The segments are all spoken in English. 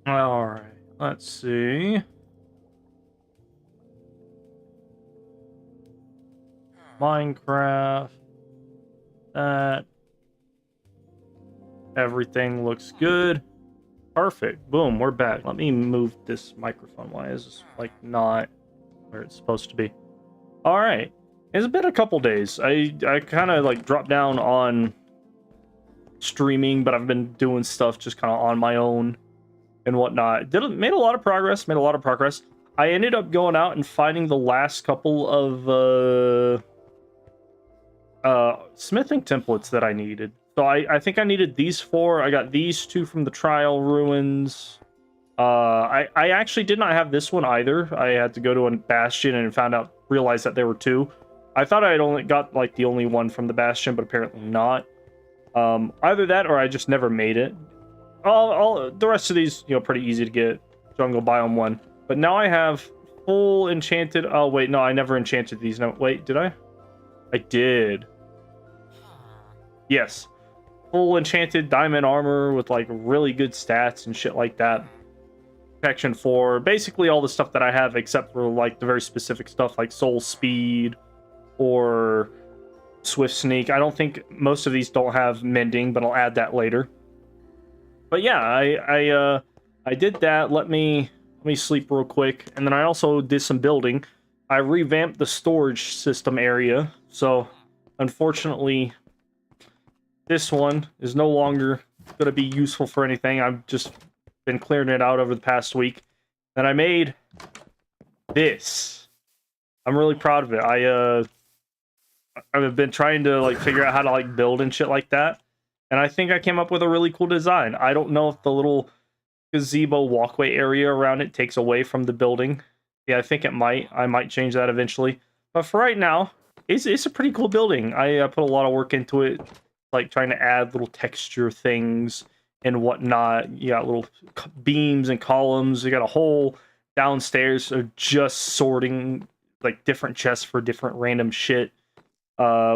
All right, let's see. Minecraft. That. Everything looks good. Perfect. Boom, we're back. Let me move this microphone. Why is this, like, not where it's supposed to be? All right. It's been a couple days. I kind of, like, dropped down on streaming, but I've been doing stuff just kind of on my own and whatnot. Made a lot of progress. I ended up going out and finding the last couple of smithing templates that I needed. So I think I needed these 4. I got these 2 from the trial ruins. I actually did not have this one either. I had to go to a bastion and realized that there were 2. I thought I had only got like the only one from the bastion, but apparently not. Either that or I just never made it. All the rest of these, pretty easy to get. Jungle biome 1. But now I have full enchanted. Oh wait, no, I never enchanted these. No, wait, did I? I did. Yes. Full enchanted diamond armor with like really good stats and shit like that. Protection 4. Basically all the stuff that I have except for like the very specific stuff like soul speed or swift sneak. I don't think most of these don't have mending, but I'll add that later. But yeah, I did that. Let me sleep real quick. And then I also did some building. I revamped the storage system area. So unfortunately, this one is no longer going to be useful for anything. I've just been clearing it out over the past week. And I made this. I'm really proud of it. I've been trying to like figure out how to like build and shit like that. And I think I came up with a really cool design. I don't know if the little gazebo walkway area around it takes away from the building. Yeah, I think it might. I might change that eventually. But for right now, it's a pretty cool building. I put a lot of work into it, like trying to add little texture things and whatnot. You got little beams and columns. You got a whole downstairs of just sorting like different chests for different random shit.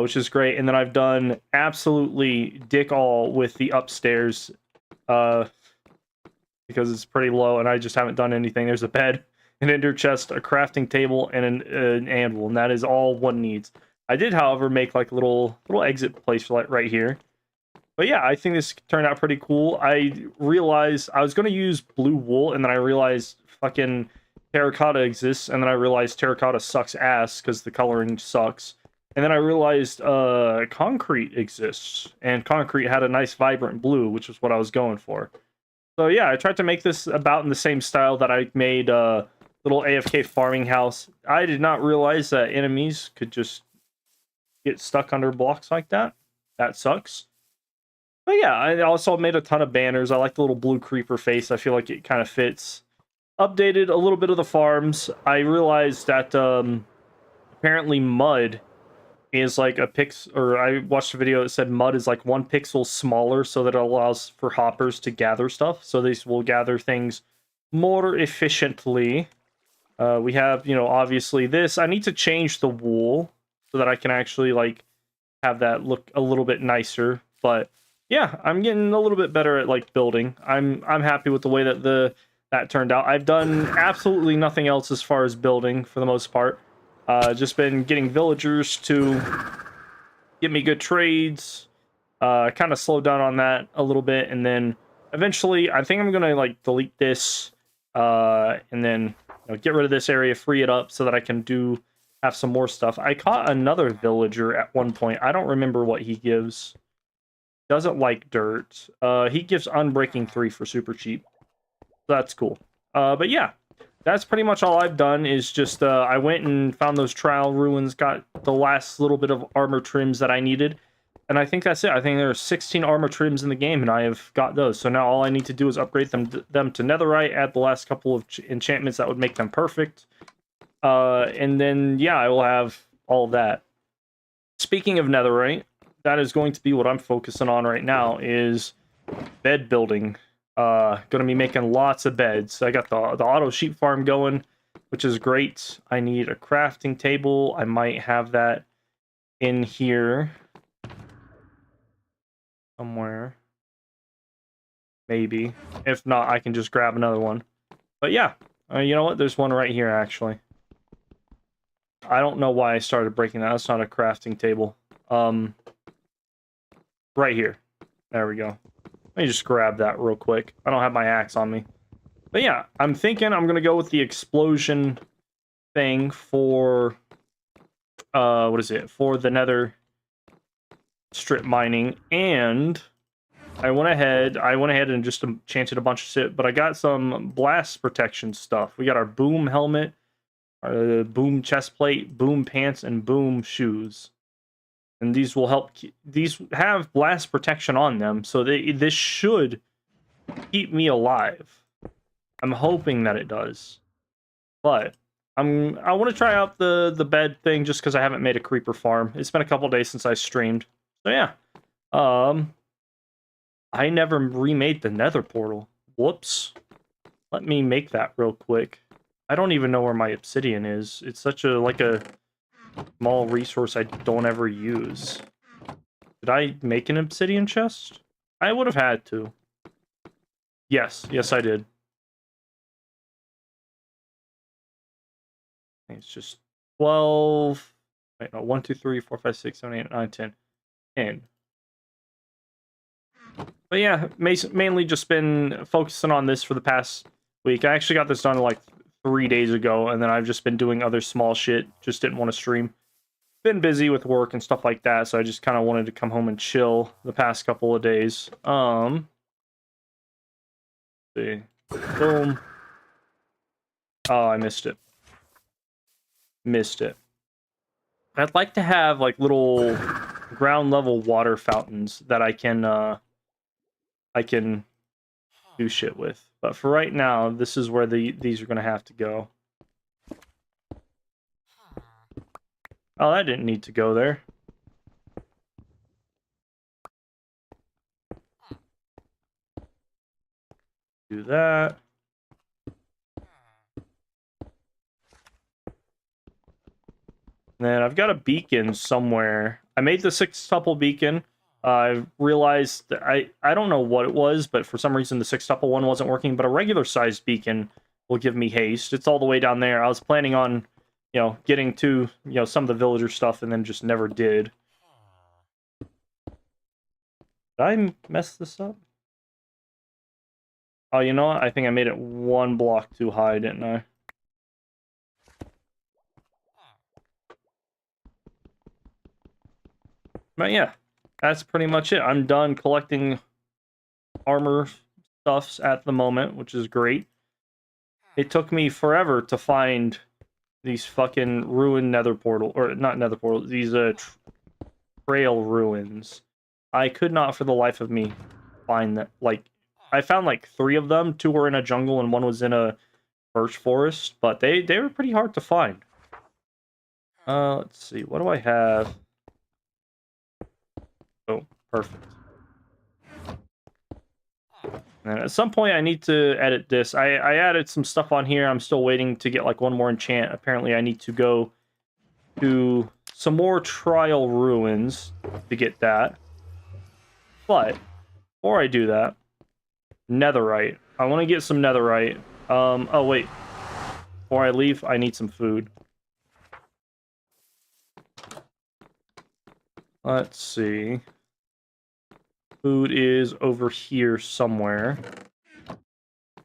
Which is great. And then I've done absolutely dick all with the upstairs because it's pretty low and I just haven't done anything. There's a bed, an ender chest, a crafting table, and an anvil, and that is all one needs. I did, however, make like a little exit place right here. But yeah, I think this turned out pretty cool. I realized I was going to use blue wool, and then I realized fucking terracotta exists, and then I realized terracotta sucks ass because the coloring sucks. And then I realized concrete exists, and concrete had a nice vibrant blue, which is what I was going for. So yeah, I tried to make this about in the same style that I made little AFK farming house. I did not realize that enemies could just get stuck under blocks like that. That sucks. But yeah, I also made a ton of banners. I like the little blue creeper face. I feel like it kind of fits. Updated a little bit of the farms. I realized that apparently mud is like I watched a video that said mud is like 1 pixel smaller so that it allows for hoppers to gather stuff. So these will gather things more efficiently. We have, obviously this. I need to change the wool so that I can actually like have that look a little bit nicer. But yeah, I'm getting a little bit better at like building. I'm happy with the way that that turned out. I've done absolutely nothing else as far as building for the most part. Just been getting villagers to give me good trades. Kind of slowed down on that a little bit, and then eventually, I think I'm gonna like delete this, and then get rid of this area, free it up so that I can have some more stuff. I caught another villager at one point. I don't remember what he gives. Doesn't like dirt. He gives Unbreaking 3 for super cheap. So that's cool. But yeah. That's pretty much all I've done is just, I went and found those trial ruins, got the last little bit of armor trims that I needed, and I think that's it. I think there are 16 armor trims in the game, and I have got those. So now all I need to do is upgrade them to netherite, add the last couple of enchantments that would make them perfect, and then, yeah, I will have all of that. Speaking of netherite, that is going to be what I'm focusing on right now, is bed building. Gonna be making lots of beds. I got the auto sheep farm going, which is great. I need a crafting table. I might have that in here somewhere. maybe. If not, I can just grab another one. But yeah, you know what? There's one right here, actually. I don't know why I started breaking that. That's not a crafting table. Right here. There we go. Let me just grab that real quick. I don't have my axe on me. But yeah, I'm thinking I'm going to go with the explosion thing for... what is it? For the nether strip mining. And I went ahead and just enchanted a bunch of shit. But I got some blast protection stuff. We got our boom helmet, our boom chest plate, boom pants, and boom shoes. And these will help. These have blast protection on them, so this should keep me alive. I'm hoping that it does, but I want to try out the bed thing just because I haven't made a creeper farm. It's been a couple days since I streamed, so yeah. I never remade the Nether portal. Whoops. Let me make that real quick. I don't even know where my obsidian is. It's such a small resource I don't ever use. Did I make an obsidian chest? I would have had to. Yes, I did. It's just 12. Wait, no, 1, 2, 3, 4, 5, 6, 7, 8, 9, 10. 10. But yeah, mainly just been focusing on this for the past week. I actually got this done like 3 days ago, and then I've just been doing other small shit. Just didn't want to stream. Been busy with work and stuff like that, so I just kind of wanted to come home and chill the past couple of days. Let's see. Boom. Oh, I missed it. I'd like to have like little ground level water fountains that I can do shit with. But for right now, this is where these are gonna have to go. Oh, that didn't need to go there. Do that. And then I've got a beacon somewhere. I made the 6-tuple beacon. I realized that I don't know what it was, but for some reason the 6-tuple one wasn't working, but a regular sized beacon will give me haste. It's all the way down there. I was planning on, getting to, some of the villager stuff and then just never did. Did I mess this up? Oh, you know what? I think I made it 1 block too high, didn't I? But yeah, that's pretty much it. I'm done collecting armor stuffs at the moment, which is great. It took me forever to find these fucking ruined nether portal, or not nether portal, these trail ruins. I could not for the life of me find that. Like, I found like 3 of them. 2 were in a jungle and 1 was in a birch forest, but they were pretty hard to find. Let's see, what do I have? Oh, perfect. And at some point I need to edit this. I added some stuff on here. I'm still waiting to get like 1 more enchant. Apparently I need to go to some more trial ruins to get that. But before I do that, netherite. I want to get some netherite. Oh wait. Before I leave, I need some food. Let's see. Food is over here somewhere.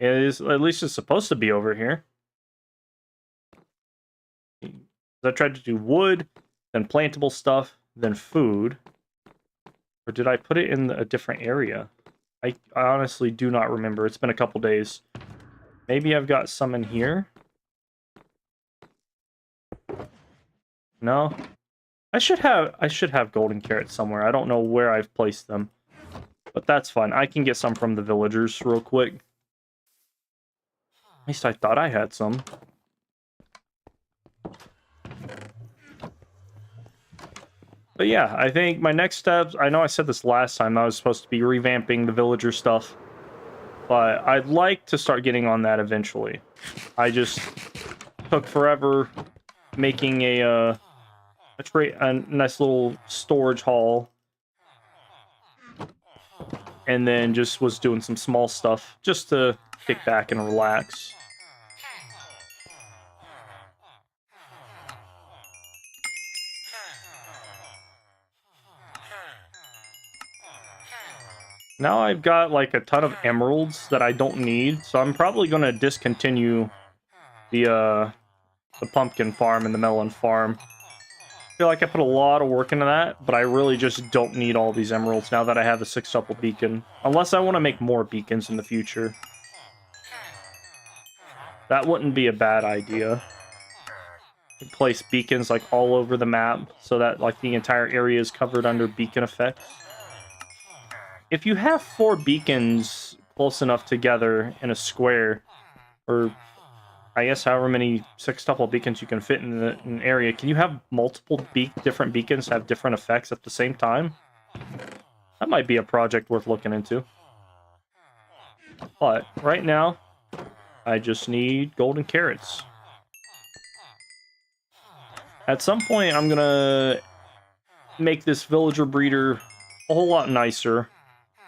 It is, at least it's supposed to be over here. I tried to do wood, then plantable stuff, then food. Or did I put it in a different area? I honestly do not remember. It's been a couple days. Maybe I've got some in here. No. I should have golden carrots somewhere. I don't know where I've placed them. But that's fine. I can get some from the villagers real quick. At least I thought I had some. But yeah, I think my next steps... I know I said this last time. I was supposed to be revamping the villager stuff. But I'd like to start getting on that eventually. I just took forever making a nice little storage hall. and then just was doing some small stuff just to kick back and relax. Now I've got like a ton of emeralds that I don't need, so I'm probably going to discontinue the pumpkin farm and the melon farm. I feel like I put a lot of work into that, but I really just don't need all these emeralds now that I have a 6-tuple beacon. Unless I want to make more beacons in the future. That wouldn't be a bad idea. Place beacons like all over the map so that like the entire area is covered under beacon effects. If you have 4 beacons close enough together in a square, or I guess however many 6-tuple beacons you can fit in an area, can you have multiple different beacons have different effects at the same time? That might be a project worth looking into. But right now, I just need golden carrots. At some point, I'm gonna make this villager breeder a whole lot nicer.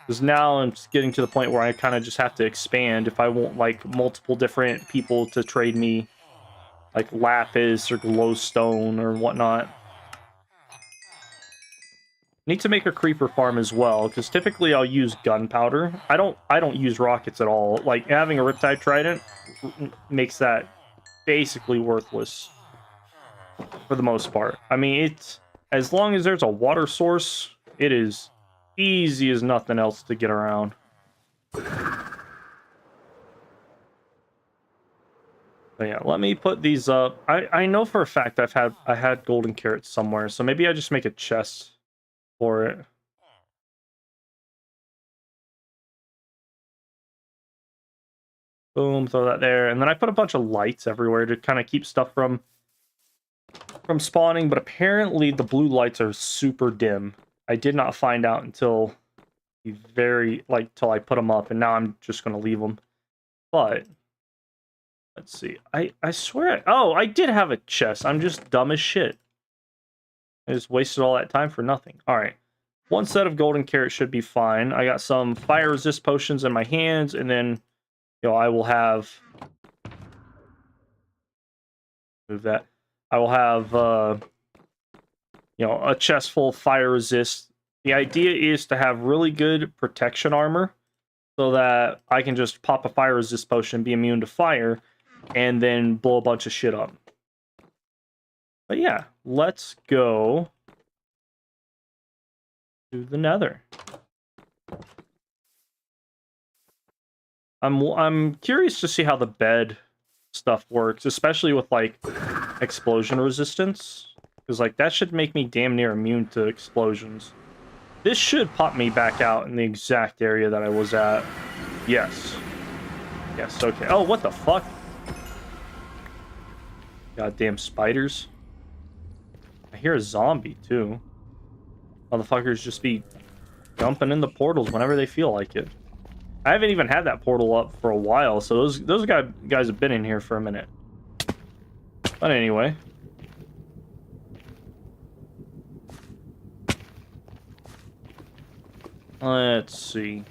Because now I'm getting to the point where I kind of just have to expand if I want like multiple different people to trade me like lapis or glowstone or whatnot. Need to make a creeper farm as well, because typically I'll use gunpowder. I don't use rockets at all. Like having a Riptide Trident makes that basically worthless for the most part. I mean, it's as long as there's a water source, it is easy as nothing else to get around. But yeah, let me put these up. I know for a fact I had golden carrots somewhere, so maybe I just make a chest for it. Boom, throw that there, and then I put a bunch of lights everywhere to kind of keep stuff from spawning, but apparently the blue lights are super dim. I did not find out until till I put them up, and now I'm just going to leave them. But let's see. I swear. Oh, I did have a chest. I'm just dumb as shit. I just wasted all that time for nothing. All right. 1 set of golden carrots should be fine. I got some fire resist potions in my hands, and then, I will have... Move that. I will have, a chest full of fire resist. The idea is to have really good protection armor so that I can just pop a fire resist potion, be immune to fire, and then blow a bunch of shit up. But yeah, let's go to the Nether. I'm curious to see how the bed stuff works, especially with like explosion resistance, because like that should make me damn near immune to explosions. This should pop me back out in the exact area that I was at. Yes. Yes, okay. Oh, what the fuck? Goddamn spiders. I hear a zombie, too. Motherfuckers just be jumping in the portals whenever they feel like it. I haven't even had that portal up for a while, so those guys have been in here for a minute. But anyway. Let's see.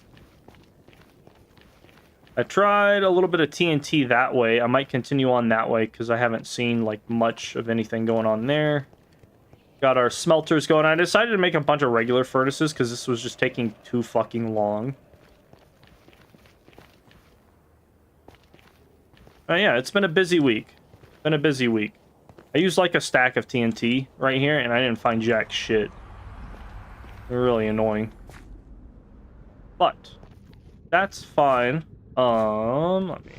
I tried a little bit of TNT that way. I might continue on that way because I haven't seen like much of anything going on there. Got our smelters going. I decided to make a bunch of regular furnaces because this was just taking too fucking long. Yeah, it's been a busy week. Been a busy week. I used like a stack of TNT right here and I didn't find jack shit. Really annoying. But that's fine. Let me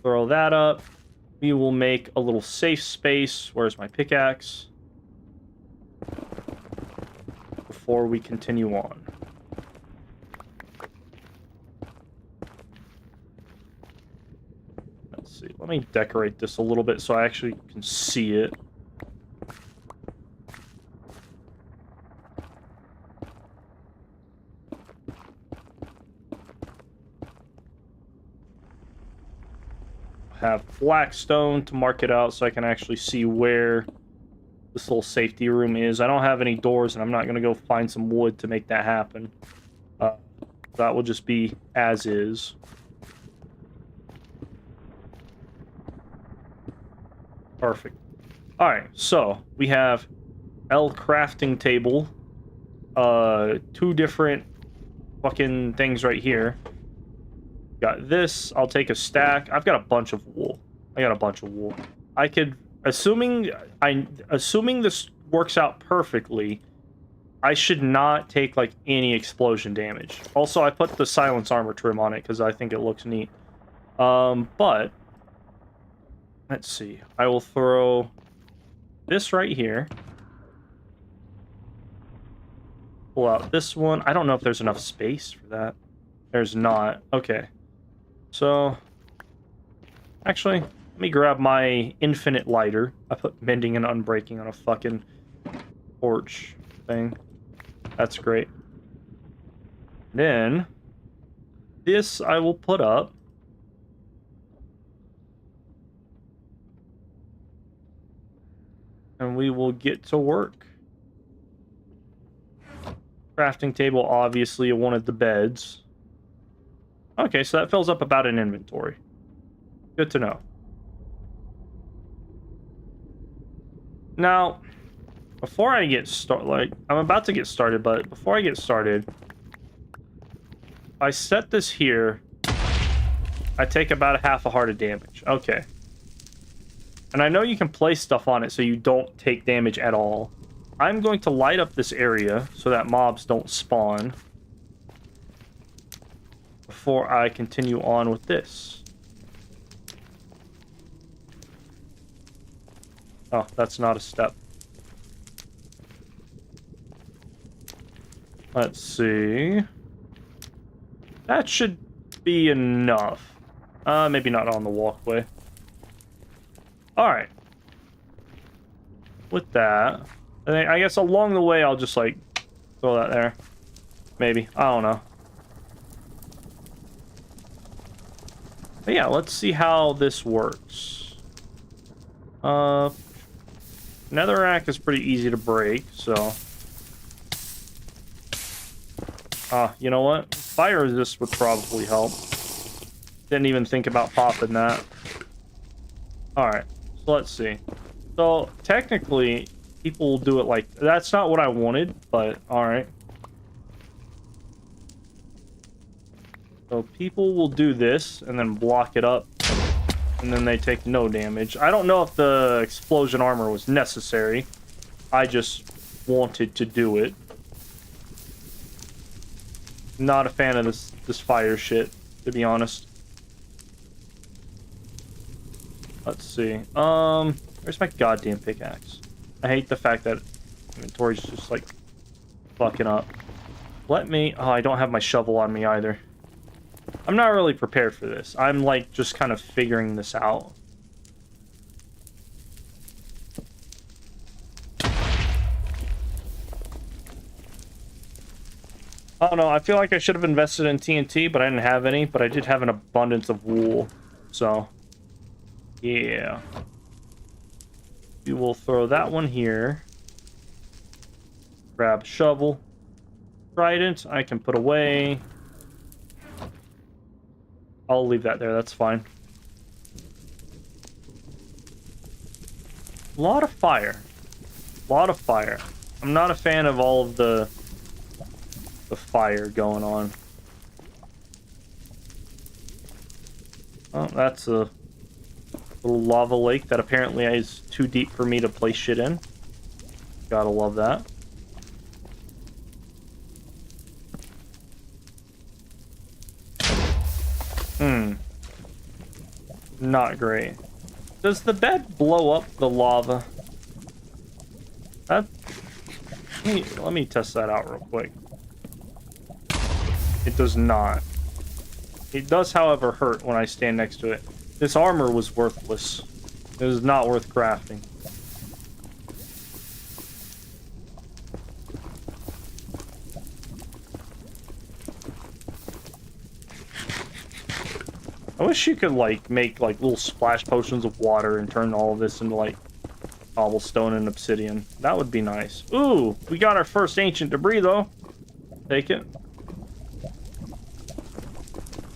throw that up. We will make a little safe space. Where's my pickaxe? Before we continue on. Let's see. Let me decorate this a little bit so I actually can see it. Have black stone to mark it out so I can actually see where this little safety room is. I don't have any doors, and I'm not gonna go find some wood to make that happen. That will just be as is. Perfect. All right, so we have crafting table. 2 different fucking things right here. Got this. I'll take a stack. I've got a bunch of wool. I could, assuming this works out perfectly, I should not take like any explosion damage. Also, I put the silence armor trim on it because I think it looks neat. But let's see. I will throw this right here. Pull out this one. I don't know if there's enough space for that. There's not. Okay. So, actually, let me grab my infinite lighter. I put mending and unbreaking on a fucking torch thing. That's great. Then, this I will put up. And we will get to work. Crafting table, obviously, one of the beds. Okay, so that fills up about an inventory. Good to know. Now, before I get started, like, I'm about to get started, but before I get started, I set this here, I take about half a heart of damage. Okay. And I know you can place stuff on it so you don't take damage at all. I'm going to light up this area so that mobs don't spawn before I continue on with this. Oh, that's not a step. Let's see. That should be enough. Maybe not on the walkway. Alright. With that, I guess along the way I'll just, like, throw that there. Maybe. I don't know. But yeah, let's see how this works. Netherrack is pretty easy to break, so... you know what? Fire resist would probably help. Didn't even think about popping that. Alright, so let's see. So, technically, people will do it like... That's not what I wanted, but alright. So, people will do this, and then block it up, and then they take no damage. I don't know if the explosion armor was necessary. I just wanted to do it. Not a fan of this fire shit, to be honest. Let's see. Where's my goddamn pickaxe? I hate the fact that inventory's just like fucking up. Let me... Oh, I don't have my shovel on me either. I'm not really prepared for this. I'm like just kind of figuring this out. I don't know, I feel like I should have invested in TNT, but I didn't have any, but I did have an abundance of wool. So, yeah. We will throw that one here. Grab a shovel. Trident, I can put away. I'll leave that there, that's fine. A lot of fire. A lot of fire. I'm not a fan of all of the fire going on. Oh, that's a little lava lake that apparently is too deep for me to place shit in. Gotta love that. Not great. Does the bed blow up the lava? That... Let me test that out real quick. It does not. It does, however, hurt when I stand next to it. This armor was worthless. It was not worth crafting. I wish you could, like, make, like, little splash potions of water and turn all of this into, like, Cobblestone and obsidian. That would be nice. Ooh, we got our first ancient debris, though. Take it.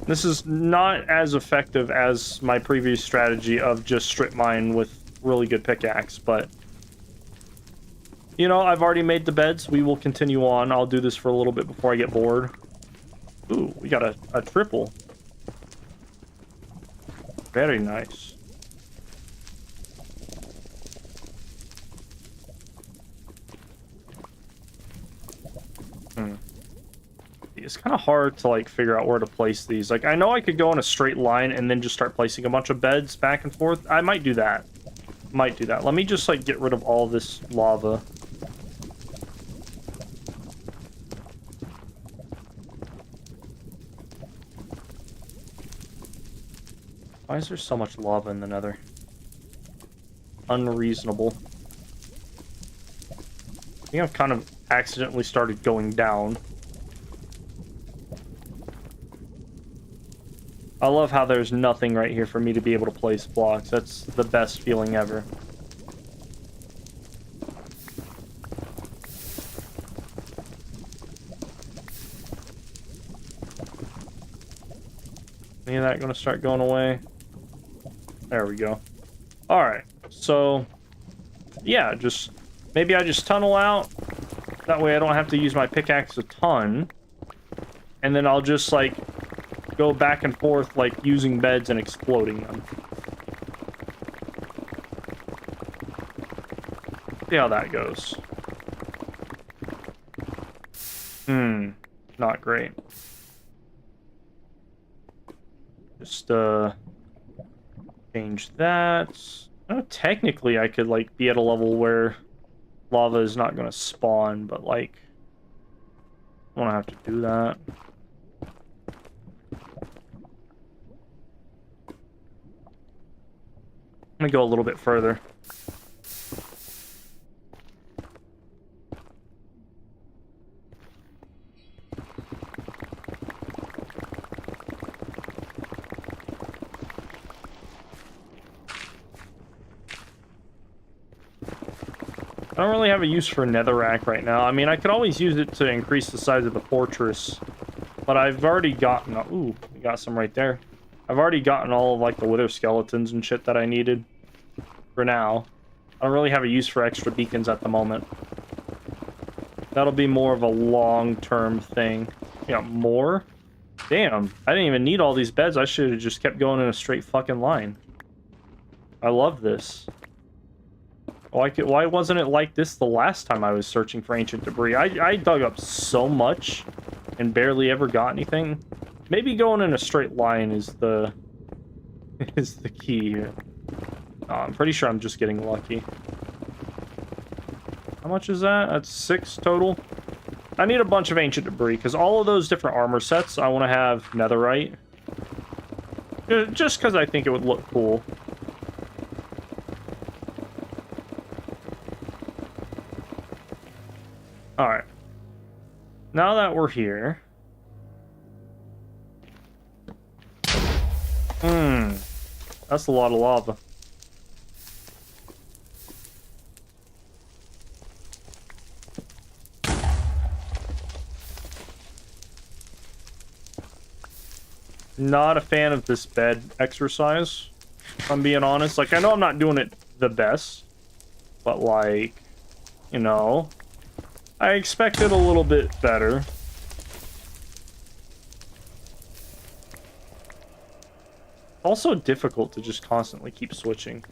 This is not as effective as my previous strategy of just strip mine with really good pickaxe, but... You know, I've already made the beds. We will continue on. I'll do this for a little bit before I get bored. Ooh, we got a triple. Very nice. It's kind of hard to like figure out where to place these. Like, I know I could go in a straight line and then just start placing a bunch of beds back and forth. I might do that. Might do that. Let me just like get rid of all this lava. Why is there so much lava in the nether? Unreasonable. I think I've kind of accidentally started going down. I love how there's nothing right here for me to be able to place blocks. That's the best feeling ever. Any of that going to start going away? There we go. All right. So, yeah, just maybe I just tunnel out. That way I don't have to use my pickaxe a ton. And then I'll just like go back and forth like using beds and exploding them. See how that goes. Not great. Just change that. Oh, technically I could like be at a level where lava is not going to spawn, but like I don't have to do that. I'm gonna go a little bit further. I don't really have a use for netherrack right now. I mean, I could always use it to increase the size of the fortress, but I've already gotten... Ooh, we got some right there. I've already gotten all of, like, the wither skeletons and shit that I needed for now. I don't really have a use for extra beacons at the moment. That'll be more of a long-term thing. Yeah, more? Damn, I didn't even need all these beds. I should have just kept going in a straight fucking line. I love this. Why wasn't it like this the last time I was searching for ancient debris? I dug up so much and barely ever got anything. Maybe going in a straight line is the key here. I'm pretty sure I'm just getting lucky. How much is that? That's 6 total. I need a bunch of ancient debris because all of those different armor sets I want to have netherite. Just because I think it would look cool. Alright. Now that we're here... That's a lot of lava. Not a fan of this bed exercise, if I'm being honest. Like, I know I'm not doing it the best, but like, you know... I expected a little bit better. Also difficult to just constantly keep switching.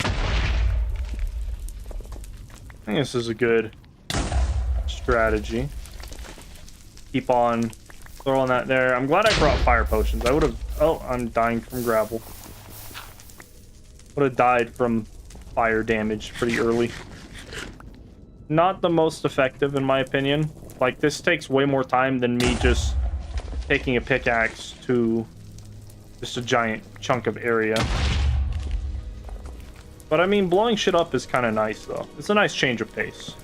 I think this is a good strategy. Keep on throwing that there. I'm glad I brought fire potions. I would have... Oh, I'm dying from gravel. Would have died from fire damage pretty early. Not the most effective, in my opinion. Like, this takes way more time than me just taking a pickaxe to just a giant chunk of area. But, I mean, blowing shit up is kind of nice, though. It's a nice change of pace.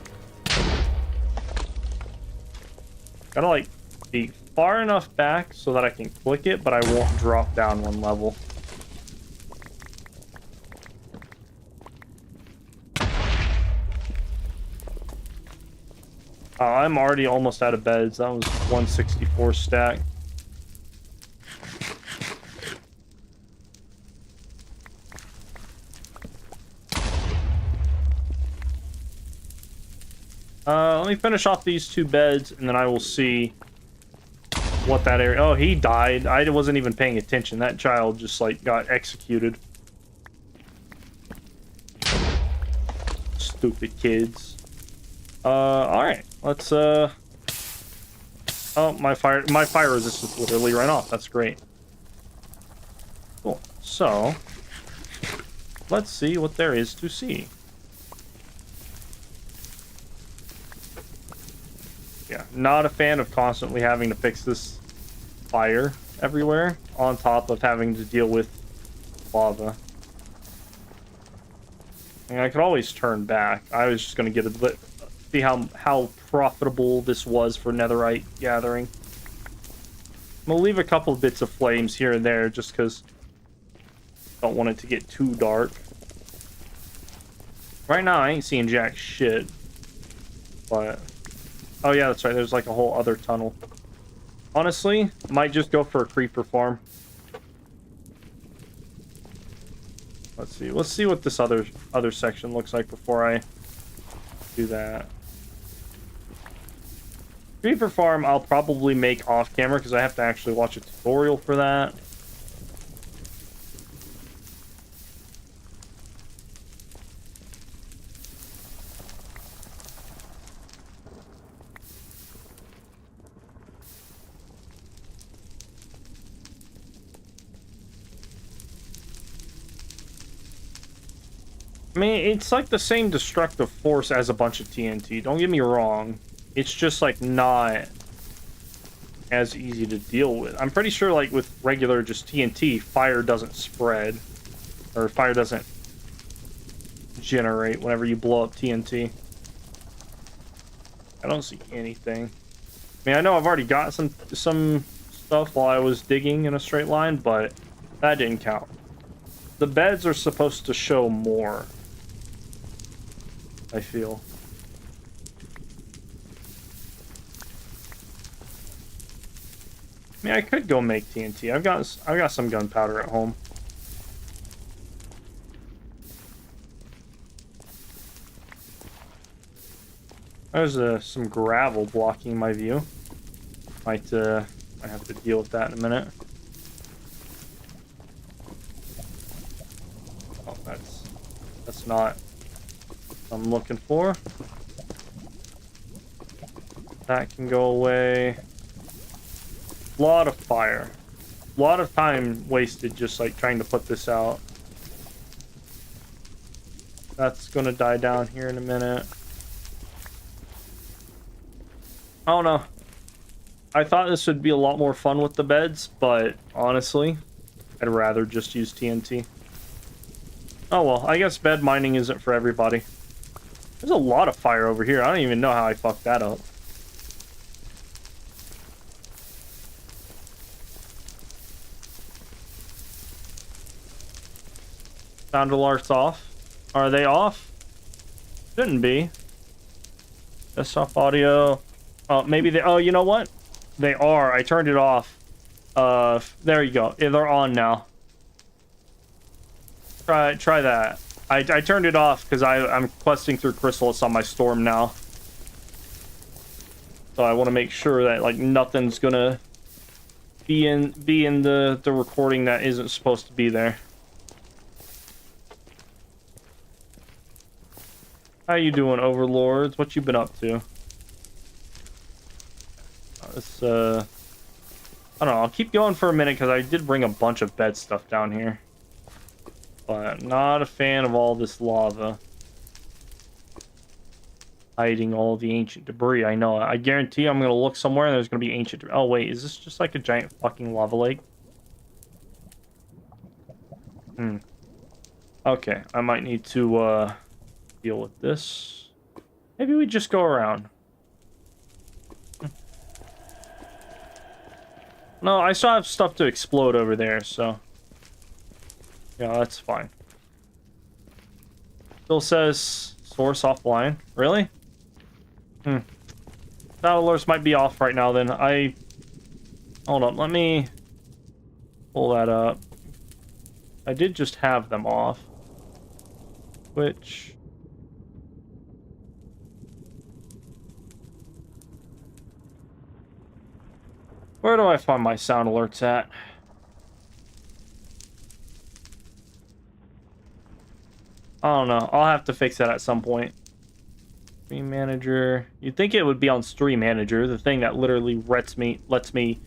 Gotta, like, be far enough back so that I can click it, but I won't drop down one level. I'm already almost out of beds. That was 164 stack. Let me finish off these 2 beds, and then I will see what that area... Oh, he died. I wasn't even paying attention. That child just, like, got executed. Stupid kids. Alright. Let's, Oh, my fire resistance literally ran off. That's great. Cool. So, let's see what there is to see. Yeah, not a fan of constantly having to fix this fire everywhere, on top of having to deal with lava. And I could always turn back. I was just going to get a bit, see how profitable this was for netherite gathering. I'm going to leave a couple of bits of flames here and there, just because I don't want it to get too dark. Right now, I ain't seeing jack shit. But... Oh yeah, that's right. There's like a whole other tunnel. Honestly, might just go for a creeper farm. Let's see. Let's see what this other section looks like before I do that. Creeper farm I'll probably make off camera because I have to actually watch a tutorial for that. I mean, it's like the same destructive force as a bunch of TNT. Don't get me wrong. It's just like not as easy to deal with. I'm pretty sure like with regular just TNT, fire doesn't spread. Or fire doesn't generate whenever you blow up TNT. I don't see anything. I mean, I know I've already got some stuff while I was digging in a straight line, but that didn't count. The beds are supposed to show more, I feel. I mean, I could go make TNT. I've got some gunpowder at home. There's some gravel blocking my view. Might have to deal with that in a minute. Oh, that's not what I'm looking for. That can go away. A lot of fire. A lot of time wasted just like trying to put this out. That's gonna die down here in a minute. I don't know. I thought this would be a lot more fun with the beds, but honestly, I'd rather just use TNT. Oh well, I guess bed mining isn't for everybody. There's a lot of fire over here. I don't even know how I fucked that up. Sound alerts off. Are they off? Shouldn't be. Desktop audio. Oh, maybe they... Oh, you know what? They are. I turned it off. There you go. Yeah, they're on now. Try that. I turned it off because I'm questing through Chrysalis on my storm now. So I want to make sure that like nothing's gonna be in the recording that isn't supposed to be there. How you doing, overlords? What you been up to? This I don't know. I'll keep going for a minute because I did bring a bunch of bed stuff down here. But not a fan of all this lava. Hiding all the ancient debris. I know. I guarantee I'm going to look somewhere and there's going to be ancient debris. Oh, wait. Is this just like a giant fucking lava lake? Okay. I might need to deal with this. Maybe we just go around. No, I still have stuff to explode over there, so... Yeah, that's fine. Still says source offline. Really? That alerts might be off right now then. Hold up, let me pull that up. I did just have them off. Which... Where do I find my sound alerts at? I don't know. I'll have to fix that at some point. Stream Manager. You'd think it would be on Stream Manager, the thing that literally lets me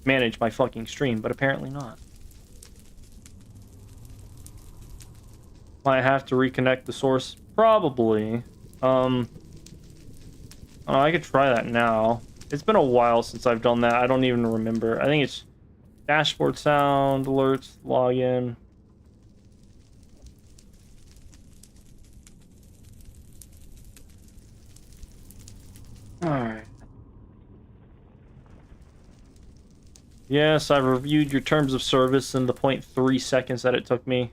manage my fucking stream, but apparently not. Might have to reconnect the source. Probably. Oh, I could try that now. It's been a while since I've done that. I don't even remember. I think it's dashboard sound, alerts, login. Alright. Yes, I've reviewed your terms of service in the 0.3 seconds that it took me.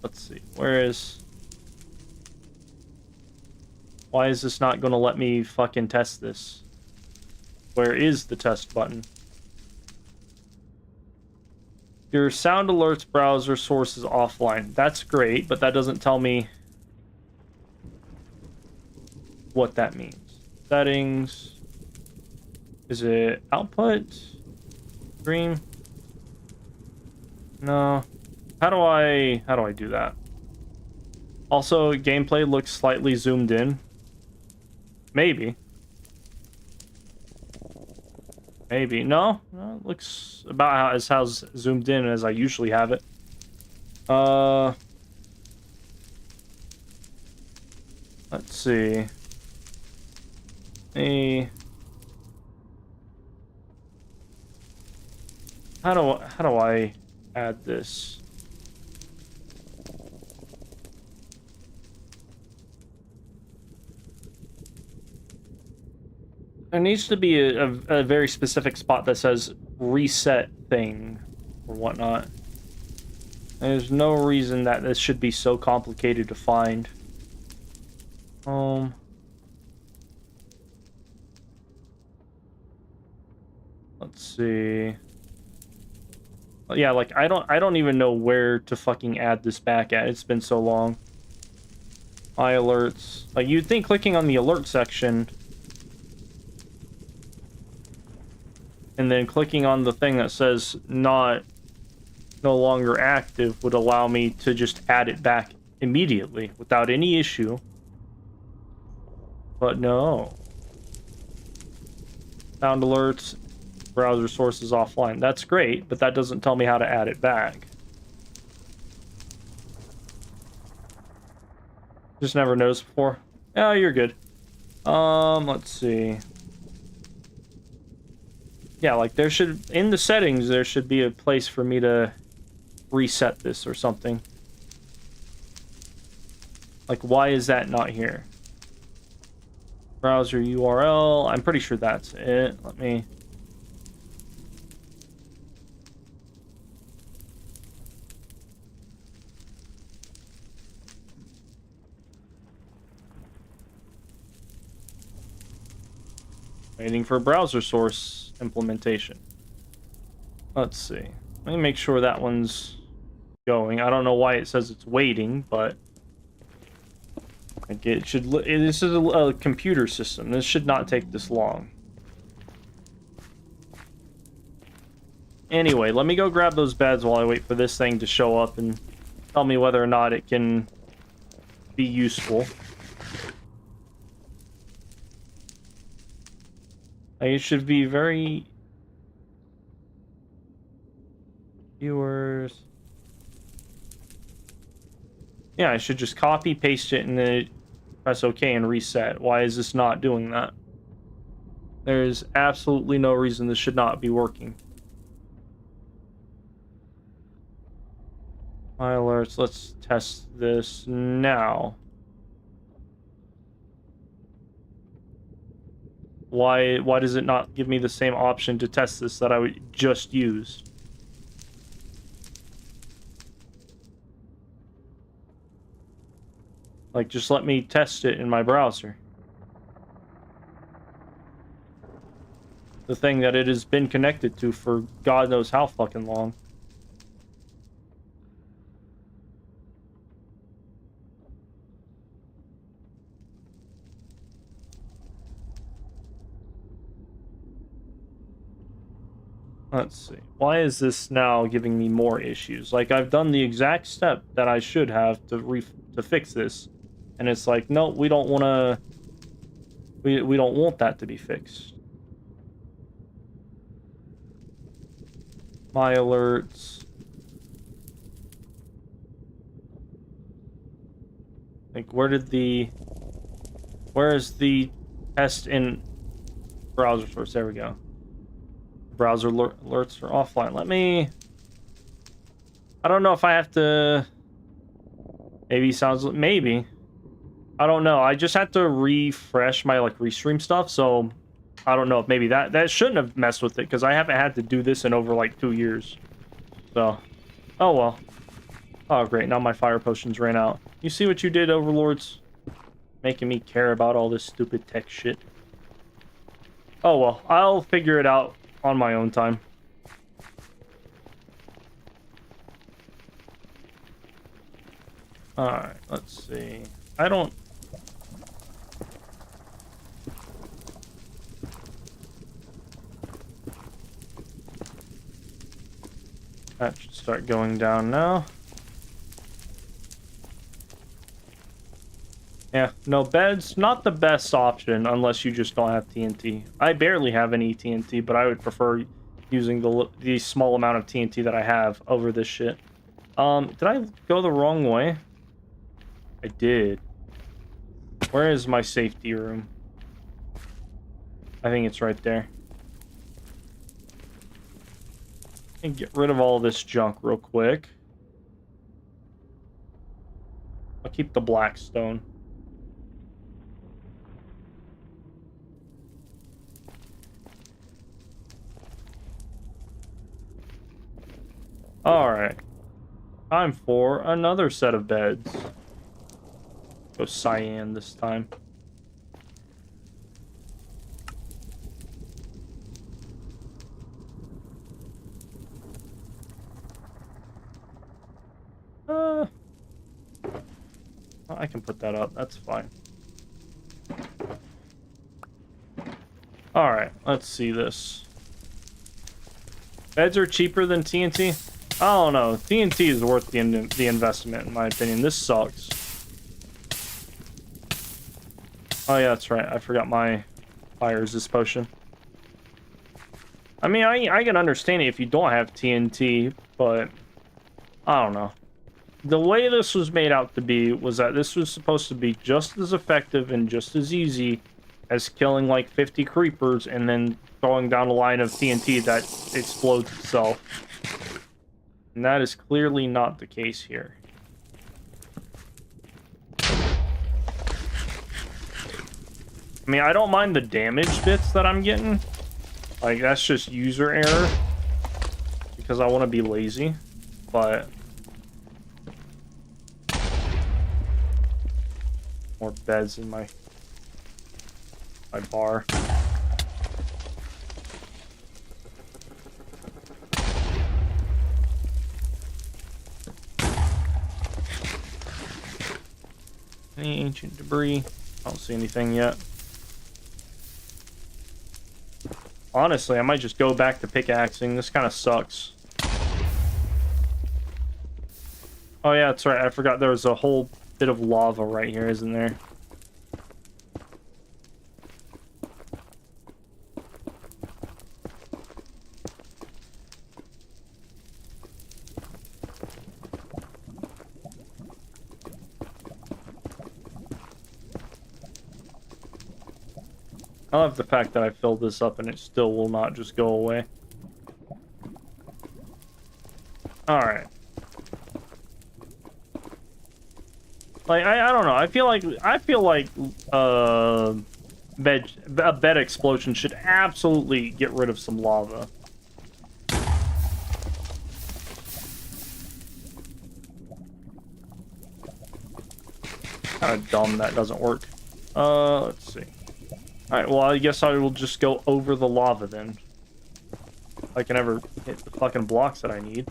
Let's see. Why is this not going to let me fucking test this? Where is the test button? Your sound alerts browser source is offline. That's great, but that doesn't tell me what that means. Settings. Is it output? Stream? No. How do I do that? Also, gameplay looks slightly zoomed in. Maybe. Maybe. No, it looks about how zoomed in as I usually have it. Let's see. How do I add this? There needs to be a very specific spot that says reset thing or whatnot. There's no reason that this should be so complicated to find. Let's see. Yeah, like I don't even know where to fucking add this back at. It's been so long. My alerts. Like you'd think clicking on the alert section and then clicking on the thing that says no longer active would allow me to just add it back immediately without any issue. But no. Sound alerts, browser sources offline. That's great, but that doesn't tell me how to add it back. Just never noticed before. Oh, you're good. Let's see. Yeah, like there should, in the settings, there should be a place for me to reset this or something. Like, why is that not here? Browser URL. I'm pretty sure that's it. Let me... Waiting for browser source implementation. Let's see. Let me make sure that one's going. I don't know why it says it's waiting, but like it should. This is a computer system. This should not take this long. Anyway, let me go grab those beds while I wait for this thing to show up and tell me whether or not it can be useful. It should be very... Viewers... Yeah, I should just copy, paste it, and then press OK and reset. Why is this not doing that? There's absolutely no reason this should not be working. My alerts, let's test this now. Why does it not give me the same option to test this that I would just use? Like, just let me test it in my browser. The thing that it has been connected to for God knows how fucking long. Let's see. Why is this now giving me more issues? Like, I've done the exact step that I should have to fix this, and it's like, no, we don't want to. We don't want that to be fixed. My alerts. Like, where is the test in browser source? There we go. Browser alerts are offline. I don't know if I have to. Maybe. I don't know. I just had to refresh my restream stuff, so I don't know if maybe that shouldn't have messed with it because I haven't had to do this in over 2 years. So, oh well. Oh great, now my fire potions ran out. You see what you did, Overlords? Making me care about all this stupid tech shit. Oh well, I'll figure it out on my own time. Alright, let's see. That should start going down now. Yeah, no, beds, not the best option unless you just don't have TNT. I barely have any TNT, but I would prefer using the small amount of TNT that I have over this shit. Did I go the wrong way? I did. Where is my safety room? I think it's right there. And get rid of all this junk real quick. I'll keep the black stone. Alright. Time for another set of beds. Go cyan this time. I can put that up. That's fine. Alright, let's see this. Beds are cheaper than TNT? I don't know. TNT is worth the investment, in my opinion. This sucks. Oh, yeah, that's right. I forgot my fire resist potion. I mean, I can understand it if you don't have TNT, but I don't know. The way this was made out to be was that this was supposed to be just as effective and just as easy as killing 50 creepers and then throwing down a line of TNT that explodes itself. And that is clearly not the case here. I mean, I don't mind the damage bits that I'm getting. That's just user error. Because I want to be lazy. But more beds in my bar. Any ancient debris? I don't see anything yet. Honestly, I might just go back to pickaxing. This kind of sucks. Oh yeah, that's right. I forgot there was a whole bit of lava right here, isn't there? I love the fact that I filled this up and it still will not just go away. Alright. I don't know. I feel like a bed explosion should absolutely get rid of some lava. Kind of dumb that doesn't work. Let's see. Alright, well, I guess I will just go over the lava then. If I can ever hit the fucking blocks that I need.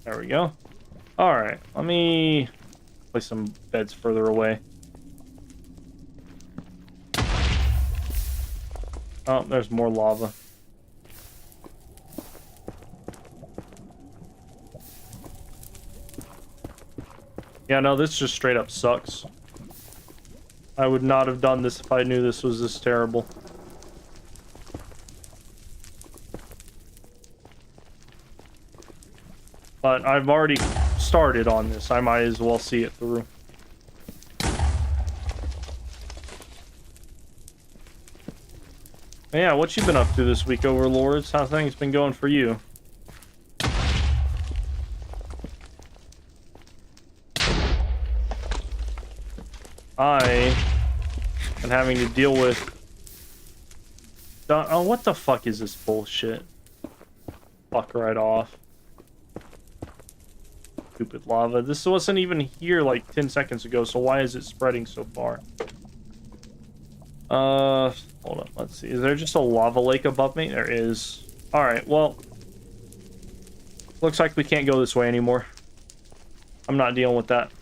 There we go. Alright, let me place some beds further away. Oh, there's more lava. Yeah, no, this just straight up sucks. I would not have done this if I knew this was this terrible. But I've already started on this. I might as well see it through. Yeah, what you been up to this week, Overlords? How things been going for you? I am having to deal with... Oh, what the fuck is this bullshit? Fuck right off. Stupid lava. This wasn't even here like 10 seconds ago, so why is it spreading so far? Hold on, let's see. Is there just a lava lake above me? There is. Alright, well... Looks like we can't go this way anymore. I'm not dealing with that.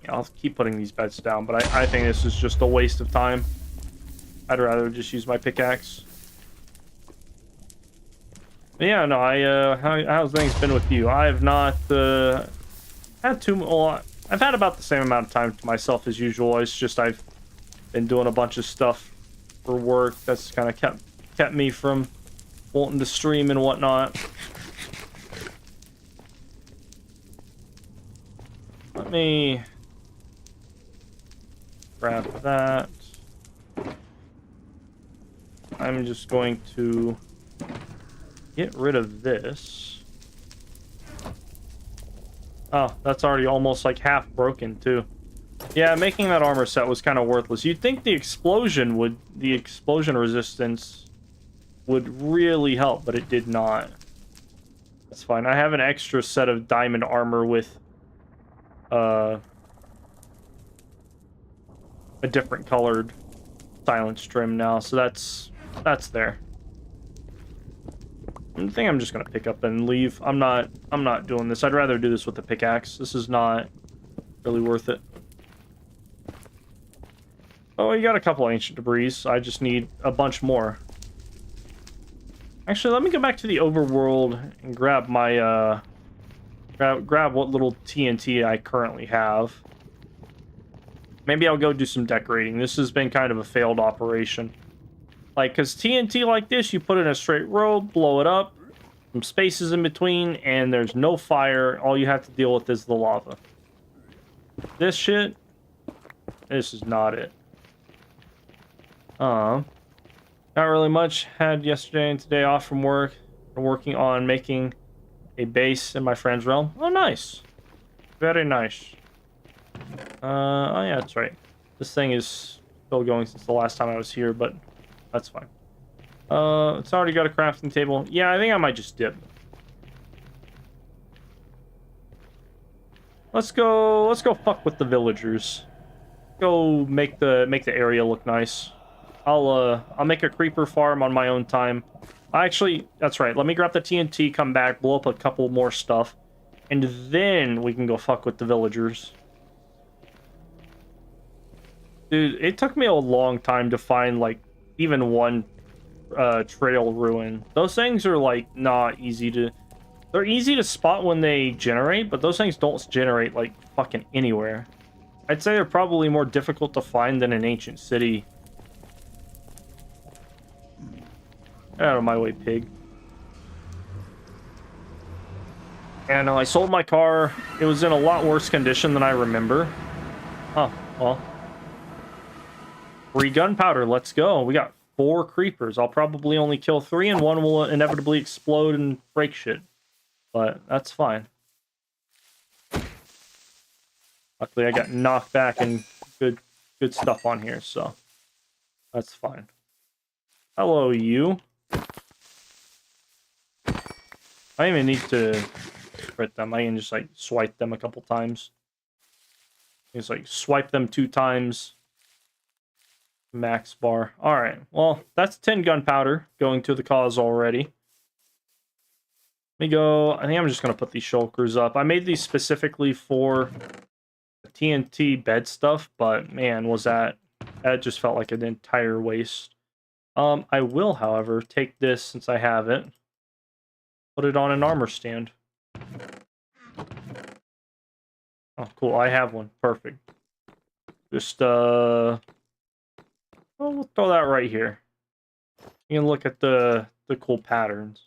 Yeah, I'll keep putting these beds down, but I think this is just a waste of time. I'd rather just use my pickaxe. But yeah, no, how's things been with you? I have not, had too much. I've had about the same amount of time to myself as usual. It's just I've been doing a bunch of stuff for work that's kind of kept me from wanting to stream and whatnot. Let me grab that. I'm just going to get rid of this. Oh, that's already almost like half broken too. Yeah, making that armor set was kind of worthless. You'd think the explosion resistance would really help, but it did not. That's fine. I have an extra set of diamond armor with a different colored silence trim now, so that's there. I think I'm just gonna pick up and leave. I'm not doing this. I'd rather do this with the pickaxe. This is not really worth it. Oh, you got a couple ancient debris. I just need a bunch more. Actually, let me go back to the overworld and grab my grab what little TNT I currently have. Maybe I'll go do some decorating. This has been kind of a failed operation. Like, because TNT like this, you put it in a straight row, blow it up, some spaces in between, and there's no fire. All you have to deal with is the lava. This shit, this is not it. Not really much. Had yesterday and today off from work. I'm working on making a base in my friend's realm. Oh, nice. Very nice. Oh yeah, that's right. This thing is still going since the last time I was here, but that's fine. It's already got a crafting table. Yeah, I think I might just dip. Let's go fuck with the villagers. Go make the area look nice. I'll make a creeper farm on my own time. Actually, that's right. Let me grab the TNT, come back, blow up a couple more stuff, and then we can go fuck with the villagers. Dude, it took me a long time to find, like, even one trail ruin. Those things are, like, not easy to... They're easy to spot when they generate, but those things don't generate, like, fucking anywhere. I'd say they're probably more difficult to find than an ancient city. Get out of my way, pig. And I sold my car. It was in a lot worse condition than I remember. Oh, well. Free gunpowder, let's go. We got 4 creepers. I'll probably only kill 3, and one will inevitably explode and break shit. but that's fine. Luckily, I got knocked back and good stuff on here, so that's fine. Hello, you. I even need to crit them. I can just like swipe them a couple times. Just like swipe them 2 times. Max bar. Alright, well, that's 10 gunpowder going to the cause already. Let me go. I think I'm just going to put these shulkers up. I made these specifically for TNT bed stuff, but man, was that just felt like an entire waste. I will, however, take this since I have it. Put it on an armor stand. Oh, cool. I have one. Perfect. Just, well, we'll throw that right here. You can look at the cool patterns.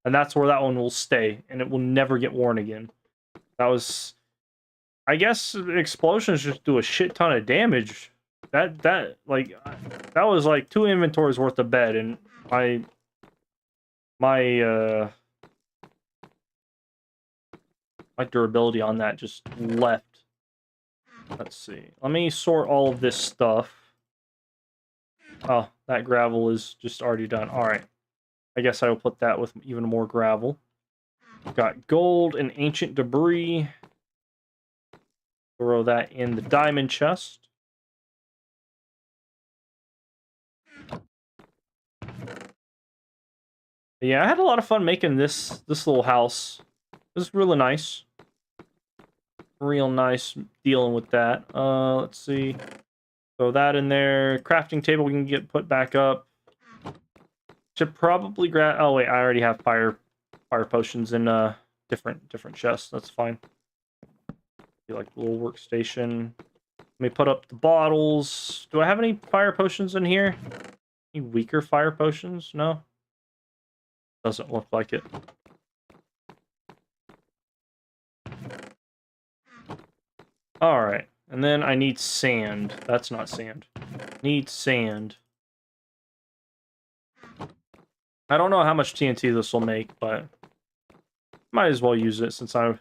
And that's where that one will stay, and it will never get worn again. That was... I guess explosions just do a shit ton of damage. That was like 2 inventories worth of bed, and my durability on that just left. Let's see. Let me sort all of this stuff. Oh, that gravel is just already done. Alright. I guess I will put that with even more gravel. Got gold and ancient debris. Throw that in the diamond chest. Yeah, I had a lot of fun making this little house. It was really nice. Real nice dealing with that. Let's see. Throw that in there. Crafting table we can get put back up. Should probably grab... Oh, wait, I already have fire potions in different chests. That's fine. Be like a little workstation. Let me put up the bottles. Do I have any fire potions in here? Any weaker fire potions? No? Doesn't look like it. Alright. And then I need sand. That's not sand. Need sand. I don't know how much TNT this will make, but might as well use it since I'm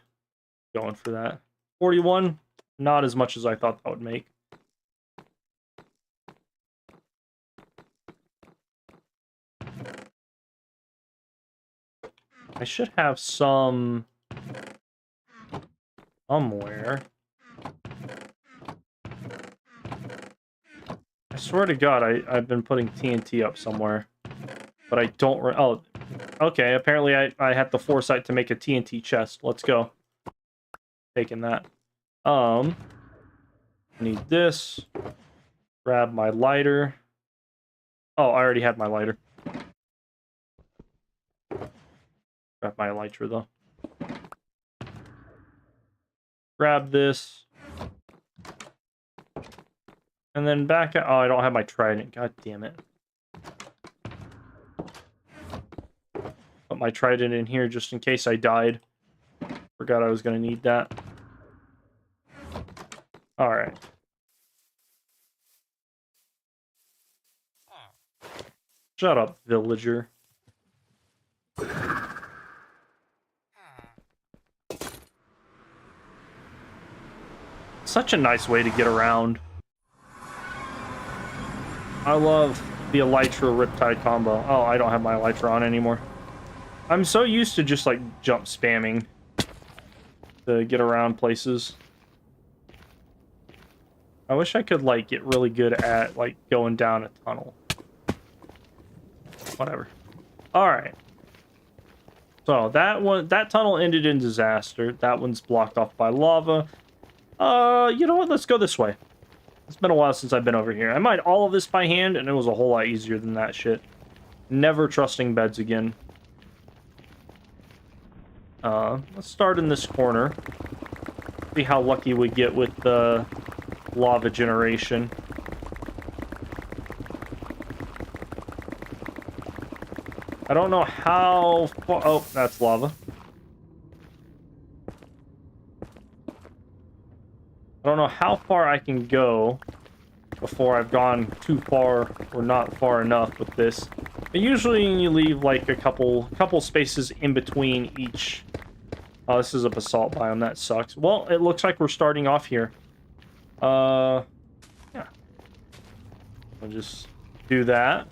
going for that. 41, not as much as I thought that would make. I should have some somewhere. I swear to God, I've been putting TNT up somewhere. But I don't... Oh, okay. Apparently I had the foresight to make a TNT chest. Let's go. Taking that. Need this. Grab my lighter. Oh, I already had my lighter. Grab my elytra, though. Grab this. And then back at... Oh, I don't have my trident. God damn it. Put my trident in here just in case I died. Forgot I was going to need that. Alright. Shut up, villager. Such a nice way to get around. I love the elytra riptide combo. Oh, I don't have my elytra on anymore. I'm so used to just like jump spamming to get around places. I wish I could like get really good at like going down a tunnel. Whatever. Alright. So that tunnel ended in disaster. That one's blocked off by lava. You know what? Let's go this way. It's been a while since I've been over here. I mined all of this by hand, and it was a whole lot easier than that shit. Never trusting beds again. Let's start in this corner. See how lucky we get with the lava generation. I don't know how far... Oh, that's lava. I don't know how far I can go before I've gone too far or not far enough with this. Usually you leave like a couple spaces in between each. Oh, this is a basalt biome. That sucks. Well, it looks like we're starting off here. Yeah. I'll just do that.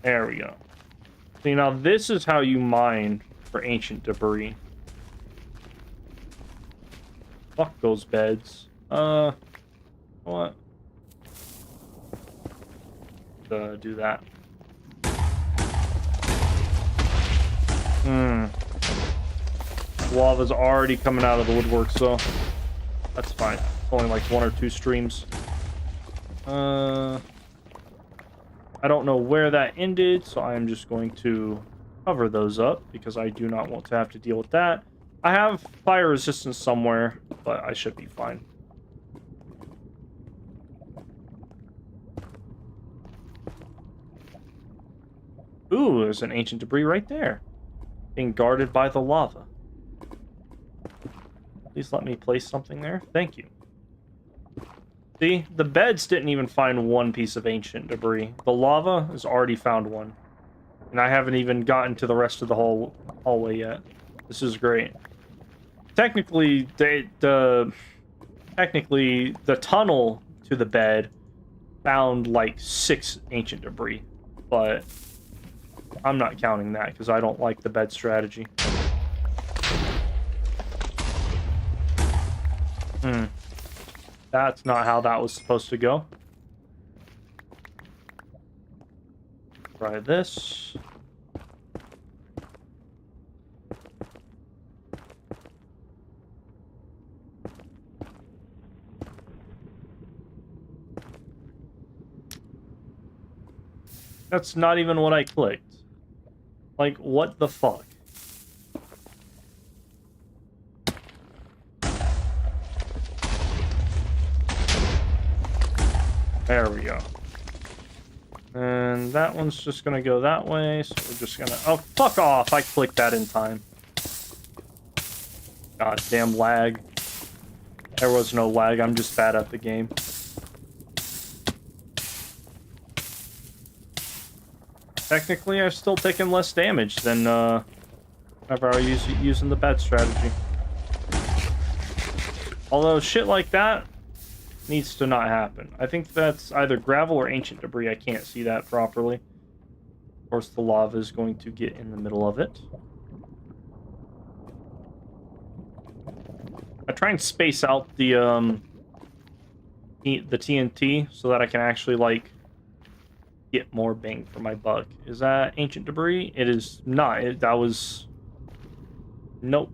There we go. See, now this is how you mine for ancient debris. Fuck those beds. What? Do that. Lava's already coming out of the woodwork, so that's fine. It's only like 1 or 2 streams. I don't know where that ended, so I am just going to cover those up because I do not want to have to deal with that. I have fire resistance somewhere, but I should be fine. Ooh, there's an ancient debris right there, being guarded by the lava. Please let me place something there. Thank you. See, the beds didn't even find one piece of ancient debris. The lava has already found one. And I haven't even gotten to the rest of the hallway yet. This is great. Technically, the tunnel to the bed found like 6 ancient debris. But I'm not counting that because I don't like the bed strategy. That's not how that was supposed to go. Try this. That's not even what I clicked. Like, what the fuck? There we go. And that one's just gonna go that way, so we're just gonna... Oh, fuck off! I clicked that in time. God damn lag. There was no lag, I'm just bad at the game. Technically, I've still taken less damage than whenever I was using the bed strategy. Although shit like that needs to not happen. I think that's either gravel or ancient debris. I can't see that properly. Of course, the lava is going to get in the middle of it. I try and space out the TNT so that I can actually like get more bang for my buck. Is that ancient debris? It is not. That was... Nope.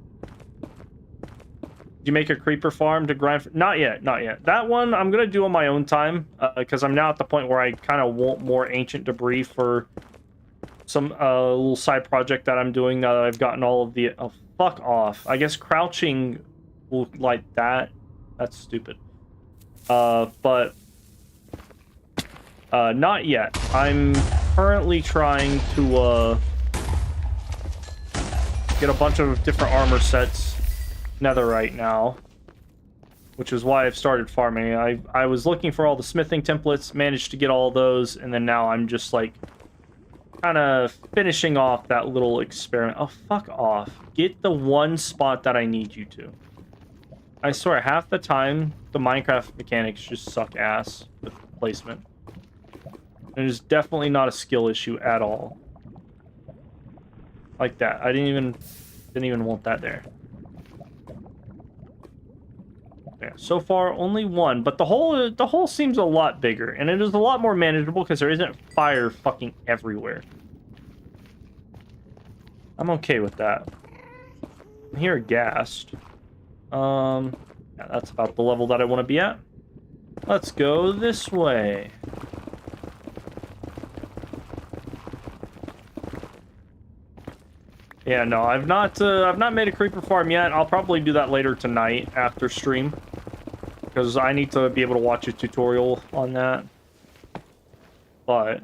Did you make a creeper farm to grind for... Not yet, not yet. That one I'm gonna do on my own time, because I'm now at the point where I kind of want more ancient debris for some little side project that I'm doing now that I've gotten all of the... Oh, fuck off. I guess crouching like that. That's stupid. But not yet. I'm currently trying to get a bunch of different armor sets netherite now, which is why I've started farming. I was looking for all the smithing templates, managed to get all those, and then now I'm just like kind of finishing off that little experiment. Oh, fuck off. Get the one spot that I need you to. I swear, half the time, the Minecraft mechanics just suck ass with placement. It is definitely not a skill issue at all. Like that. I didn't even want that there. Yeah, so far only one, but the hole seems a lot bigger, and it is a lot more manageable because there isn't fire fucking everywhere. I'm okay with that. I'm here gassed. Yeah, that's about the level that I want to be at. Let's go this way. Yeah, no, I've not made a creeper farm yet. I'll probably do that later tonight after stream, because I need to be able to watch a tutorial on that. But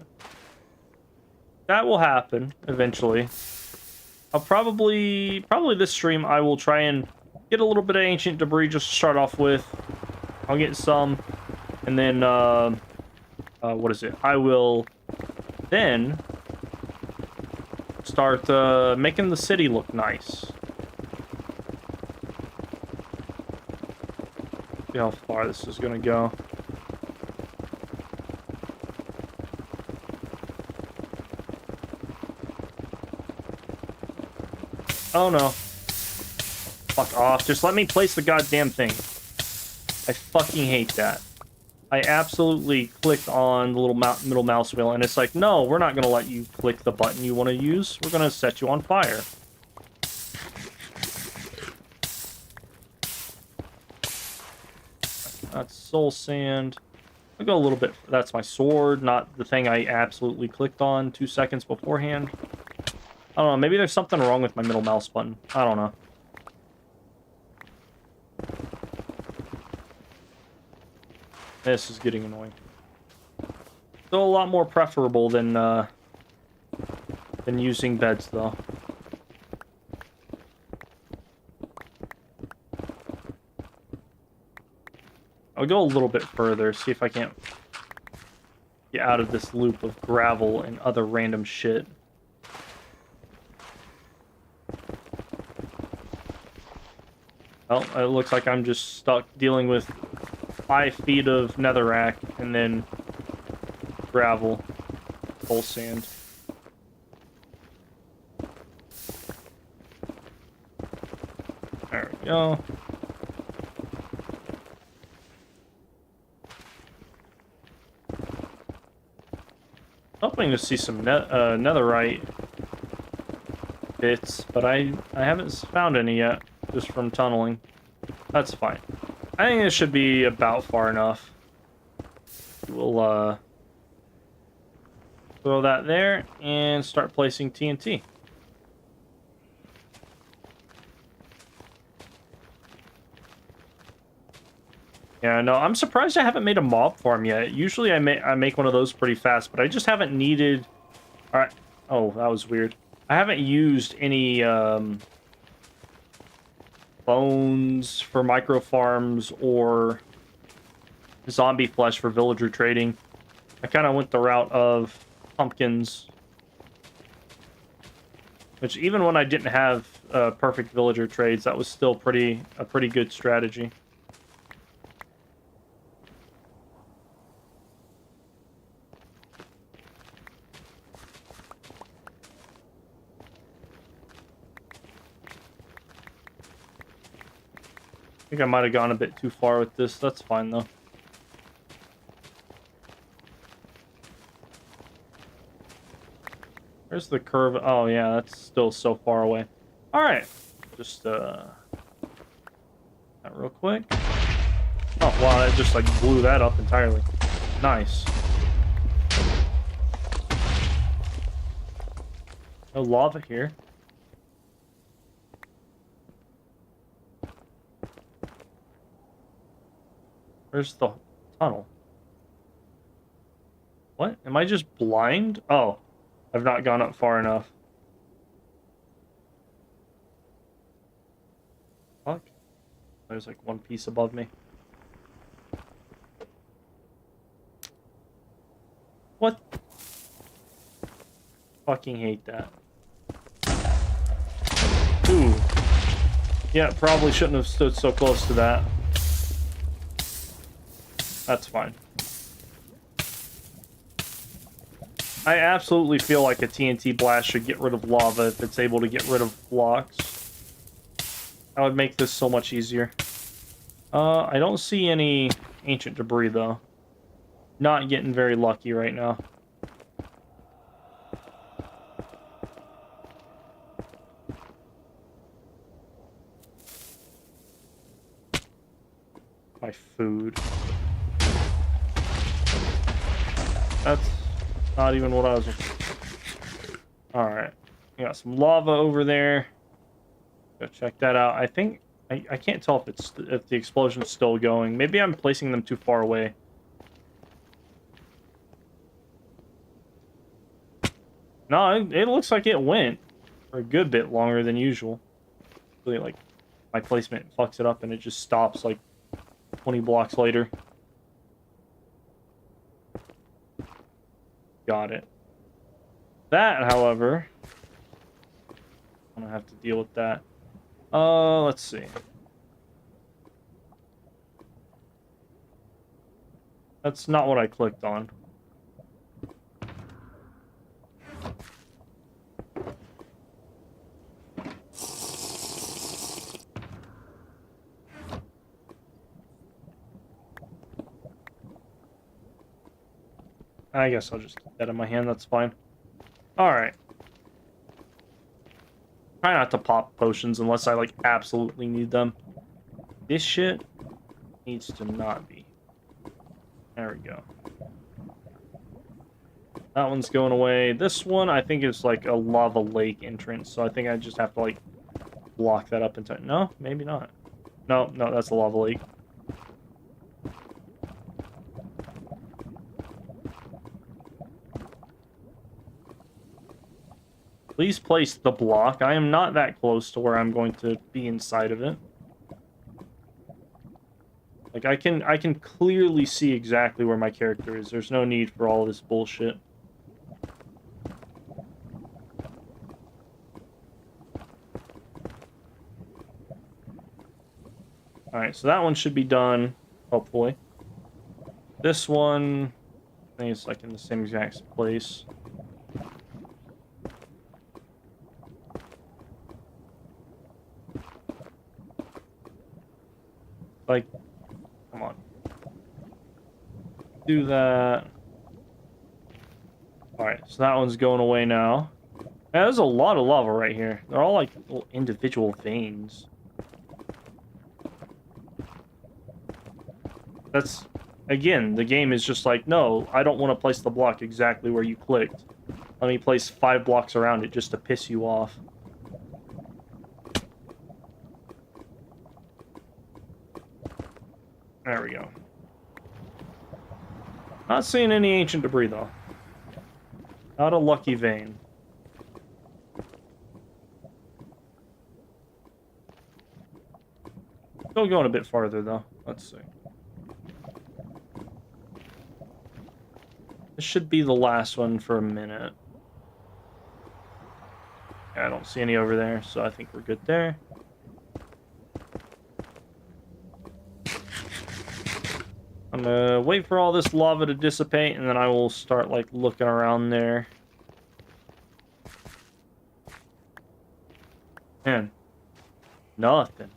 that will happen eventually. I'll probably this stream I will try and get a little bit of ancient debris just to start off with. I'll get some, and then what is it? I will then start making the city look nice. See how far this is gonna go. Oh no. Fuck off. Just let me place the goddamn thing. I fucking hate that. I absolutely clicked on the little middle mouse wheel, and it's like, no, we're not gonna let you click the button you want to use. We're gonna set you on fire. That's soul sand. I'll go a little bit. That's my sword, not the thing I absolutely clicked on 2 seconds beforehand. I don't know. Maybe there's something wrong with my middle mouse button. I don't know. This is getting annoying. Still a lot more preferable than using beds, though. I'll go a little bit further, see if I can't get out of this loop of gravel and other random shit. Well, it looks like I'm just stuck dealing with 5 feet of netherrack and then gravel, full sand. There we go. Hoping to see some netherite bits, but I haven't found any yet, just from tunneling. That's fine. I think this should be about far enough. We'll throw that there and start placing TNT. Yeah, no, I'm surprised I haven't made a mob farm yet. Usually I make one of those pretty fast, but I just haven't needed... Alright. Oh, that was weird. I haven't used any bones for micro farms or zombie flesh for villager trading. I kind of went the route of pumpkins, which even when I didn't have perfect villager trades, that was still a pretty good strategy. I think I might have gone a bit too far with this. That's fine, though. Where's the curve? Oh, yeah, that's still so far away. All right. Just, that real quick. Oh, wow, that just, like, blew that up entirely. Nice. No lava here. Where's the tunnel? What? Am I just blind? Oh, I've not gone up far enough. Fuck. There's like one piece above me. What? Fucking hate that. Ooh. Yeah, probably shouldn't have stood so close to that. That's fine. I absolutely feel like a TNT blast should get rid of lava if it's able to get rid of blocks. That would make this so much easier. I don't see any ancient debris, though. Not getting very lucky right now. My food. That's not even what I was looking for. Alright. We got some lava over there. Go check that out. I think... I can't tell if the explosion's still going. Maybe I'm placing them too far away. No, it looks like it went for a good bit longer than usual. Really, like, my placement fucks it up and it just stops like 20 blocks later. Got it. That, however, I'm gonna have to deal with that. Let's see. That's not what I clicked on. I guess I'll just keep that in my hand, that's fine. Alright. Try not to pop potions unless I, like, absolutely need them. This shit needs to not be. There we go. That one's going away. This one, I think, is, like, a lava lake entrance, so I think I just have to, like, block that up in time. No, maybe not. No, that's a lava lake. Please place the block. I am not that close to where I'm going to be inside of it. Like, I can clearly see exactly where my character is. There's no need for all this bullshit. Alright, so that one should be done, hopefully. This one, I think it's like in the same exact place. Like, come on. Do that. Alright, so that one's going away now. Yeah, there's a lot of lava right here. They're all like little individual veins. That's, again, the game is just like, no, I don't want to place the block exactly where you clicked. Let me place 5 blocks around it just to piss you off. There we go. Not seeing any ancient debris, though. Not a lucky vein. Still going a bit farther, though. Let's see. This should be the last one for a minute. Yeah, I don't see any over there, so I think we're good there. I'm gonna wait for all this lava to dissipate, and then I will start, like, looking around there. Man. Nothing.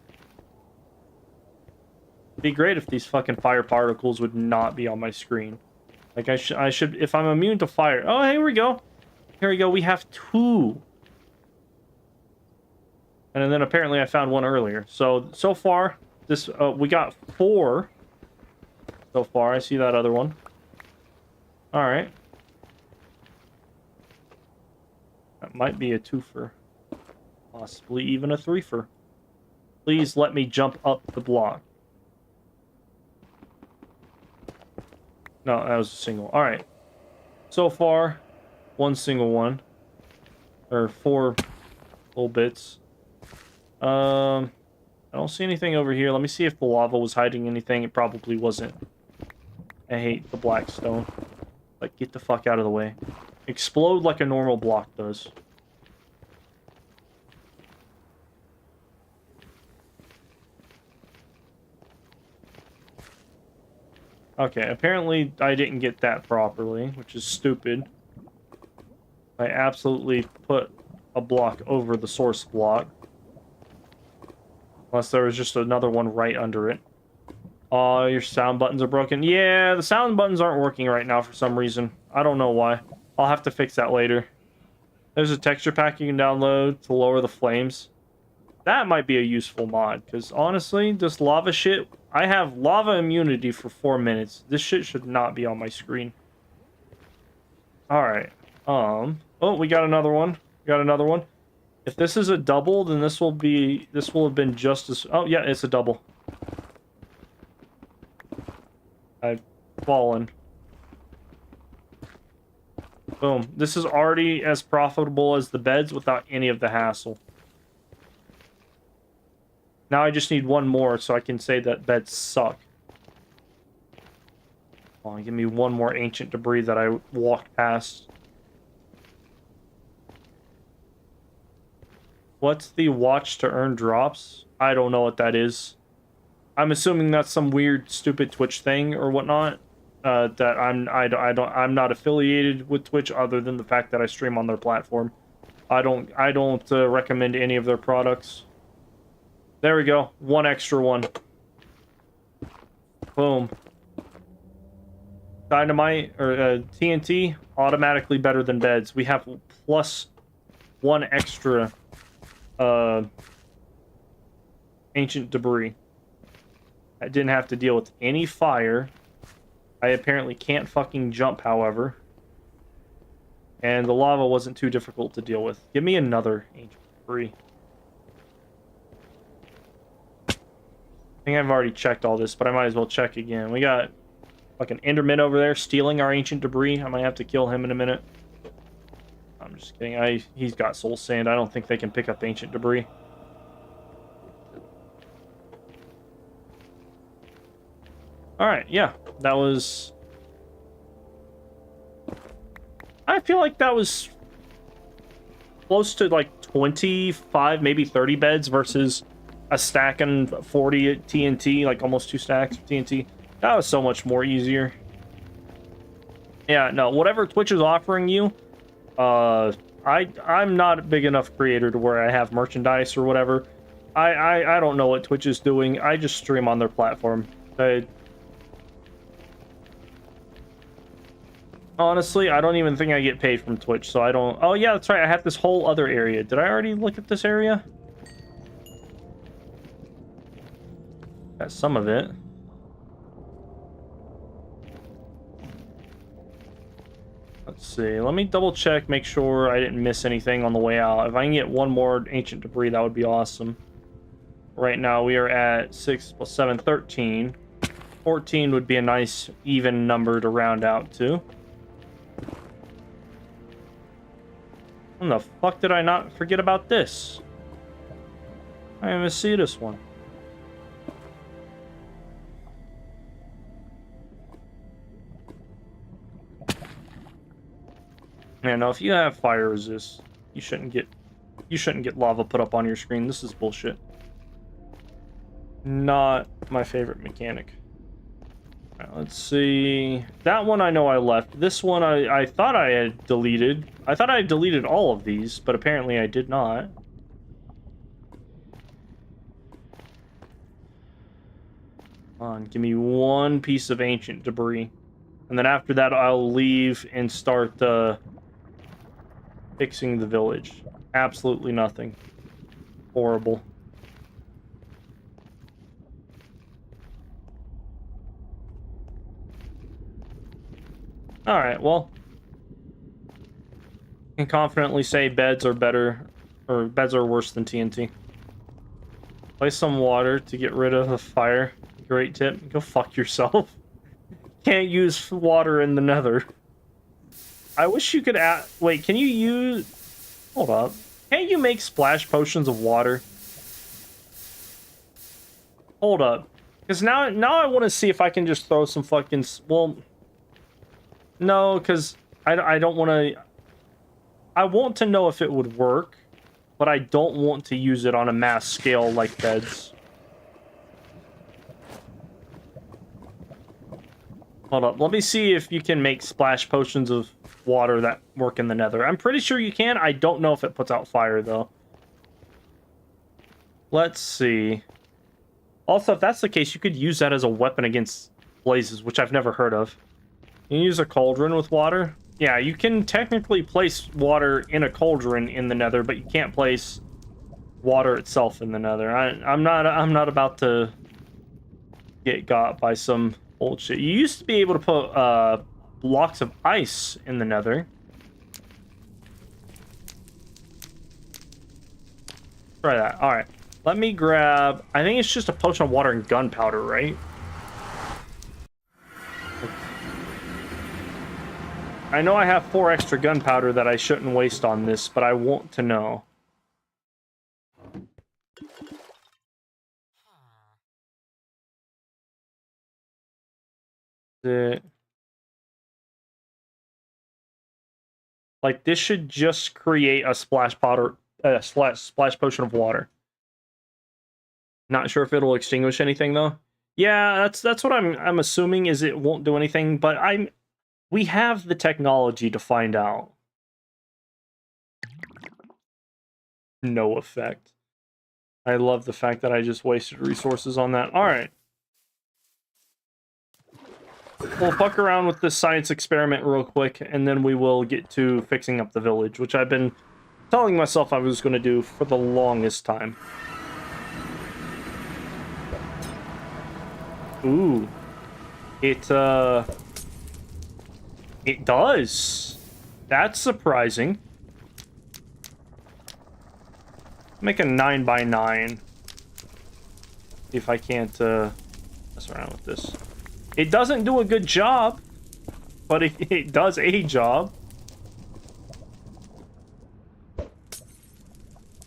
It'd be great if these fucking fire particles would not be on my screen. Like, I should, if I'm immune to fire... Oh, here we go. Here we go, we have 2. And then apparently I found one earlier. So far, this, we got 4... So far, I see that other one. Alright. That might be a 2-fer. Possibly even a 3-fer. Please let me jump up the block. No, that was a single. Alright. So far, 1 single one. Or 4 little bits. I don't see anything over here. Let me see if the lava was hiding anything. It probably wasn't. I hate the black stone. Like, get the fuck out of the way. Explode like a normal block does. Okay, apparently I didn't get that properly, which is stupid. I absolutely put a block over the source block. Unless there was just another one right under it. Oh, your sound buttons are broken. Yeah, the sound buttons aren't working right now for some reason. I don't know why. I'll have to fix that later. There's a texture pack you can download to lower the flames. That might be a useful mod, because honestly, this lava shit... I have lava immunity for 4 minutes. This shit should not be on my screen. Alright. Oh, we got another one. Got another one. If this is a double, then this will have been just as... Oh, yeah, it's a double. I've fallen. Boom. This is already as profitable as the beds without any of the hassle. Now I just need one more so I can say that beds suck. Come on, give me one more ancient debris that I walked past. What's the watch to earn drops? I don't know what that is. I'm assuming that's some weird, stupid Twitch thing or whatnot. That I'm not affiliated with Twitch other than the fact that I stream on their platform. I don't recommend any of their products. There we go. One extra one. Boom. Dynamite or TNT automatically better than beds. We have plus one extra ancient debris. I didn't have to deal with any fire. I apparently can't fucking jump, however. And the lava wasn't too difficult to deal with. Give me another ancient debris. I think I've already checked all this, but I might as well check again. We got like an Enderman over there stealing our ancient debris. I might have to kill him in a minute. I'm just kidding. He's got soul sand. I don't think they can pick up ancient debris. Alright, yeah. That was... I feel like that was close to like 25, maybe 30 beds versus a stack and 40 TNT, like almost 2 stacks of TNT. That was so much more easier. Yeah, no, whatever Twitch is offering you, I'm not a big enough creator to where I have merchandise or whatever. I don't know what Twitch is doing. I just stream on their platform. Honestly, I don't even think I get paid from Twitch, so I don't... Oh, yeah, that's right. I have this whole other area. Did I already look at this area? Got some of it. Let's see. Let me double check, make sure I didn't miss anything on the way out. If I can get one more ancient debris, that would be awesome. Right now, we are at 6 plus 7, 13. 14 would be a nice, even number to round out to. When the fuck did I not forget about this? I didn't even see this one. Yeah, no, if you have fire resist, you shouldn't get lava put up on your screen. This is bullshit. Not my favorite mechanic. Right, let's see. That one I know I left. This one I thought I had deleted. I thought I had deleted all of these, but apparently I did not. Come on, give me one piece of ancient debris. And then after that, I'll leave and start fixing the village. Absolutely nothing. Horrible. Alright, well, I can confidently say beds are better, or beds are worse than TNT. Place some water to get rid of the fire. Great tip. Go fuck yourself. Can't use water in the nether. I wish you could add... Wait, can you use... Hold up. Can't you make splash potions of water? Hold up. Because now I want to see if I can just throw some fucking... Well... No, because I don't want to... I want to know if it would work, but I don't want to use it on a mass scale like beds. Hold up. Let me see if you can make splash potions of water that work in the nether. I'm pretty sure you can. I don't know if it puts out fire, though. Let's see. Also, if that's the case, you could use that as a weapon against blazes, which I've never heard of. You can use a cauldron with water. Yeah, you can technically place water in a cauldron in the nether, but you can't place water itself in the nether. I'm not about to get got by some old shit. You used to be able to put blocks of ice in the nether. Try that. All right. Let me grab... I think it's just a potion of water and gunpowder, right? I know I have 4 extra gunpowder that I shouldn't waste on this, but I want to know. Like, this should just create a splash powder, splash potion of water. Not sure if it'll extinguish anything though. Yeah, that's what I'm assuming is it won't do anything, but we have the technology to find out. No effect. I love the fact that I just wasted resources on that. All right. We'll fuck around with this science experiment real quick, and then we will get to fixing up the village, which I've been telling myself I was going to do for the longest time. Ooh. It does. That's surprising. Make a 9x9. See if I can't mess around with this. It doesn't do a good job, but it does a job.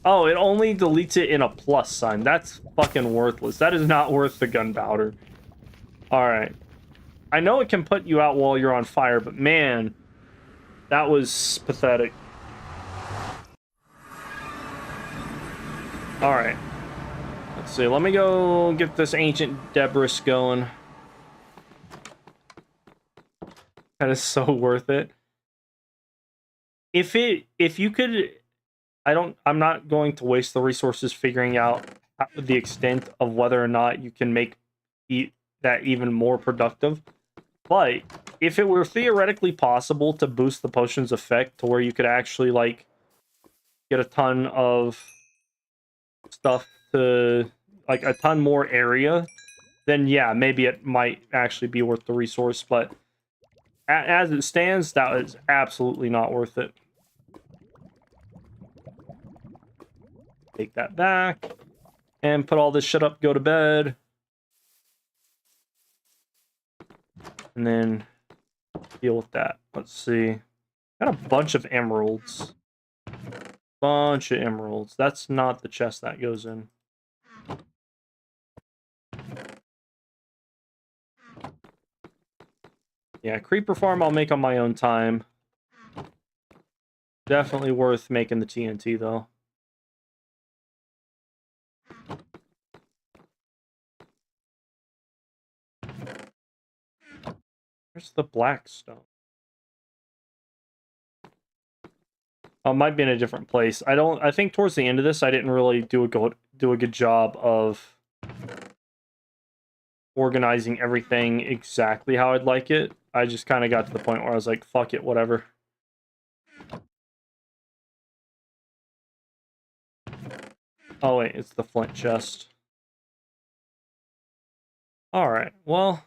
Oh, it only deletes it in a plus sign. That's fucking worthless. That is not worth the gunpowder. Alright. I know it can put you out while you're on fire, but man, that was pathetic. Alright. Let's see. Let me go get this ancient debris going. That is so worth it. If you could, I'm not going to waste the resources figuring out the extent of whether or not you can make that even more productive. But if it were theoretically possible to boost the potion's effect to where you could actually, like, get a ton of stuff to, like, a ton more area, then yeah, maybe it might actually be worth the resource, but as it stands, that is absolutely not worth it. Take that back and put all this shit up, go to bed. And then deal with that. Let's see. Got a bunch of emeralds. Bunch of emeralds. That's not the chest that goes in. Yeah, creeper farm I'll make on my own time. Definitely worth making the TNT though. Where's the black stone? Oh, it might be in a different place. I think towards the end of this I didn't really do a good job of organizing everything exactly how I'd like it. I just kind of got to the point where I was like, fuck it, whatever. Oh wait, it's the flint chest. Alright, well,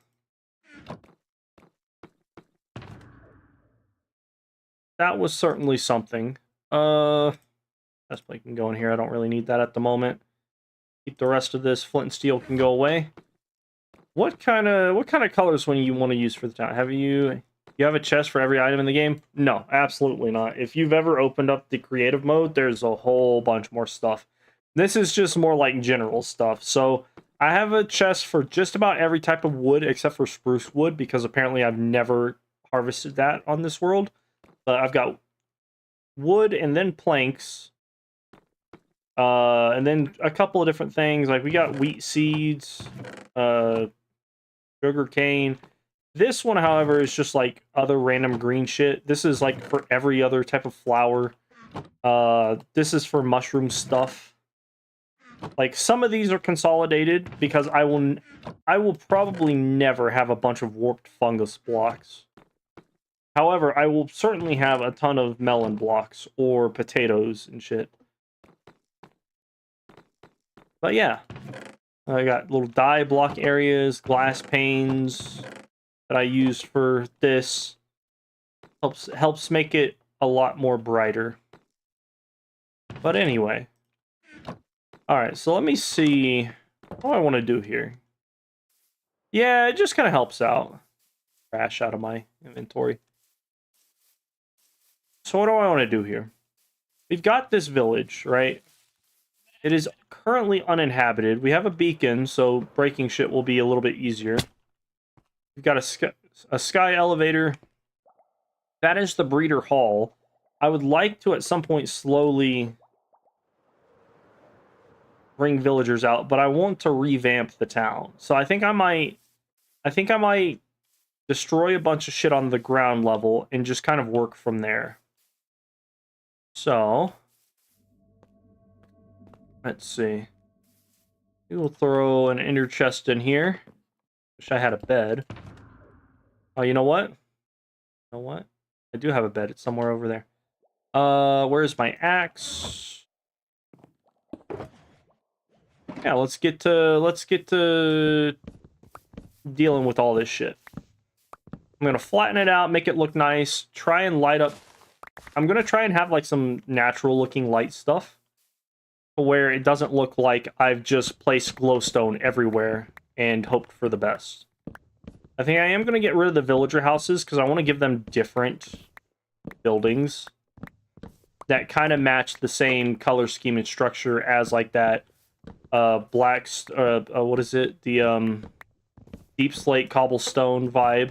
that was certainly something. That's plate can go in here. I don't really need that at the moment. Keep the rest of this. Flint and steel can go away. What kind of colors when you want to use for the town? Have you have a chest for every item in the game? No, absolutely not. If you've ever opened up the creative mode, there's a whole bunch more stuff. This is just more like general stuff. So I have a chest for just about every type of wood except for spruce wood because apparently I've never harvested that on this world. But I've got wood and then planks. And then a couple of different things. Like we got wheat seeds, sugar cane. This one, however, is just like other random green shit. This is like for every other type of flower. This is for mushroom stuff. Like some of these are consolidated because I will probably never have a bunch of warped fungus blocks. However, I will certainly have a ton of melon blocks or potatoes and shit. But yeah, I got little dye block areas, glass panes that I use for this. Helps make it a lot more brighter. But anyway. Alright, so let me see what I want to do here. Yeah, it just kind of helps out. Trash out of my inventory. So what do I want to do here? We've got this village, right? It is currently uninhabited. We have a beacon, so breaking shit will be a little bit easier. We've got a sky elevator. That is the breeder hall. I would like to, at some point, slowly bring villagers out, but I want to revamp the town. So I think I might destroy a bunch of shit on the ground level and just kind of work from there. So let's see. We will throw an inner chest in here. Wish I had a bed. Oh, you know what? I do have a bed. It's somewhere over there. Where's my axe? Yeah, let's get to dealing with all this shit. I'm gonna flatten it out, make it look nice, try and light up. I'm gonna try and have like some natural looking light stuff where it doesn't look like I've just placed glowstone everywhere and hoped for the best. I think I am gonna get rid of the villager houses because I want to give them different buildings that kind of match the same color scheme and structure as like that what is it? The deep slate cobblestone vibe.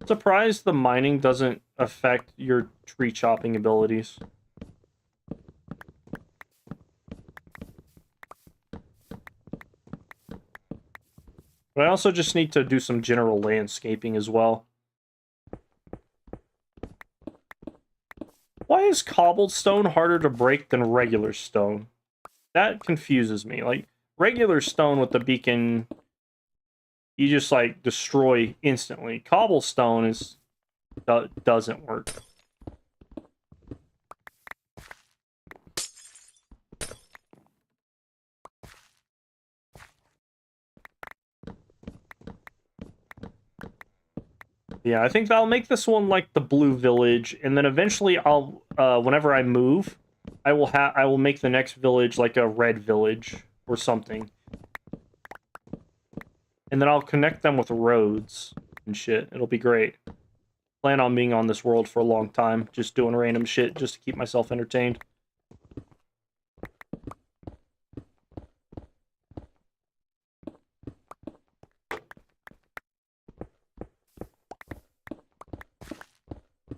Surprised the mining doesn't affect your tree chopping abilities. But I also just need to do some general landscaping as well. Why is cobblestone harder to break than regular stone? That confuses me. Like, regular stone with the beacon, you just, like, destroy instantly. Cobblestone doesn't work. Yeah, I think that'll make this one like the blue village, and then eventually I'll, whenever I move, I will make the next village like a red village or something. And then I'll connect them with roads and shit. It'll be great. Plan on being on this world for a long time, just doing random shit just to keep myself entertained.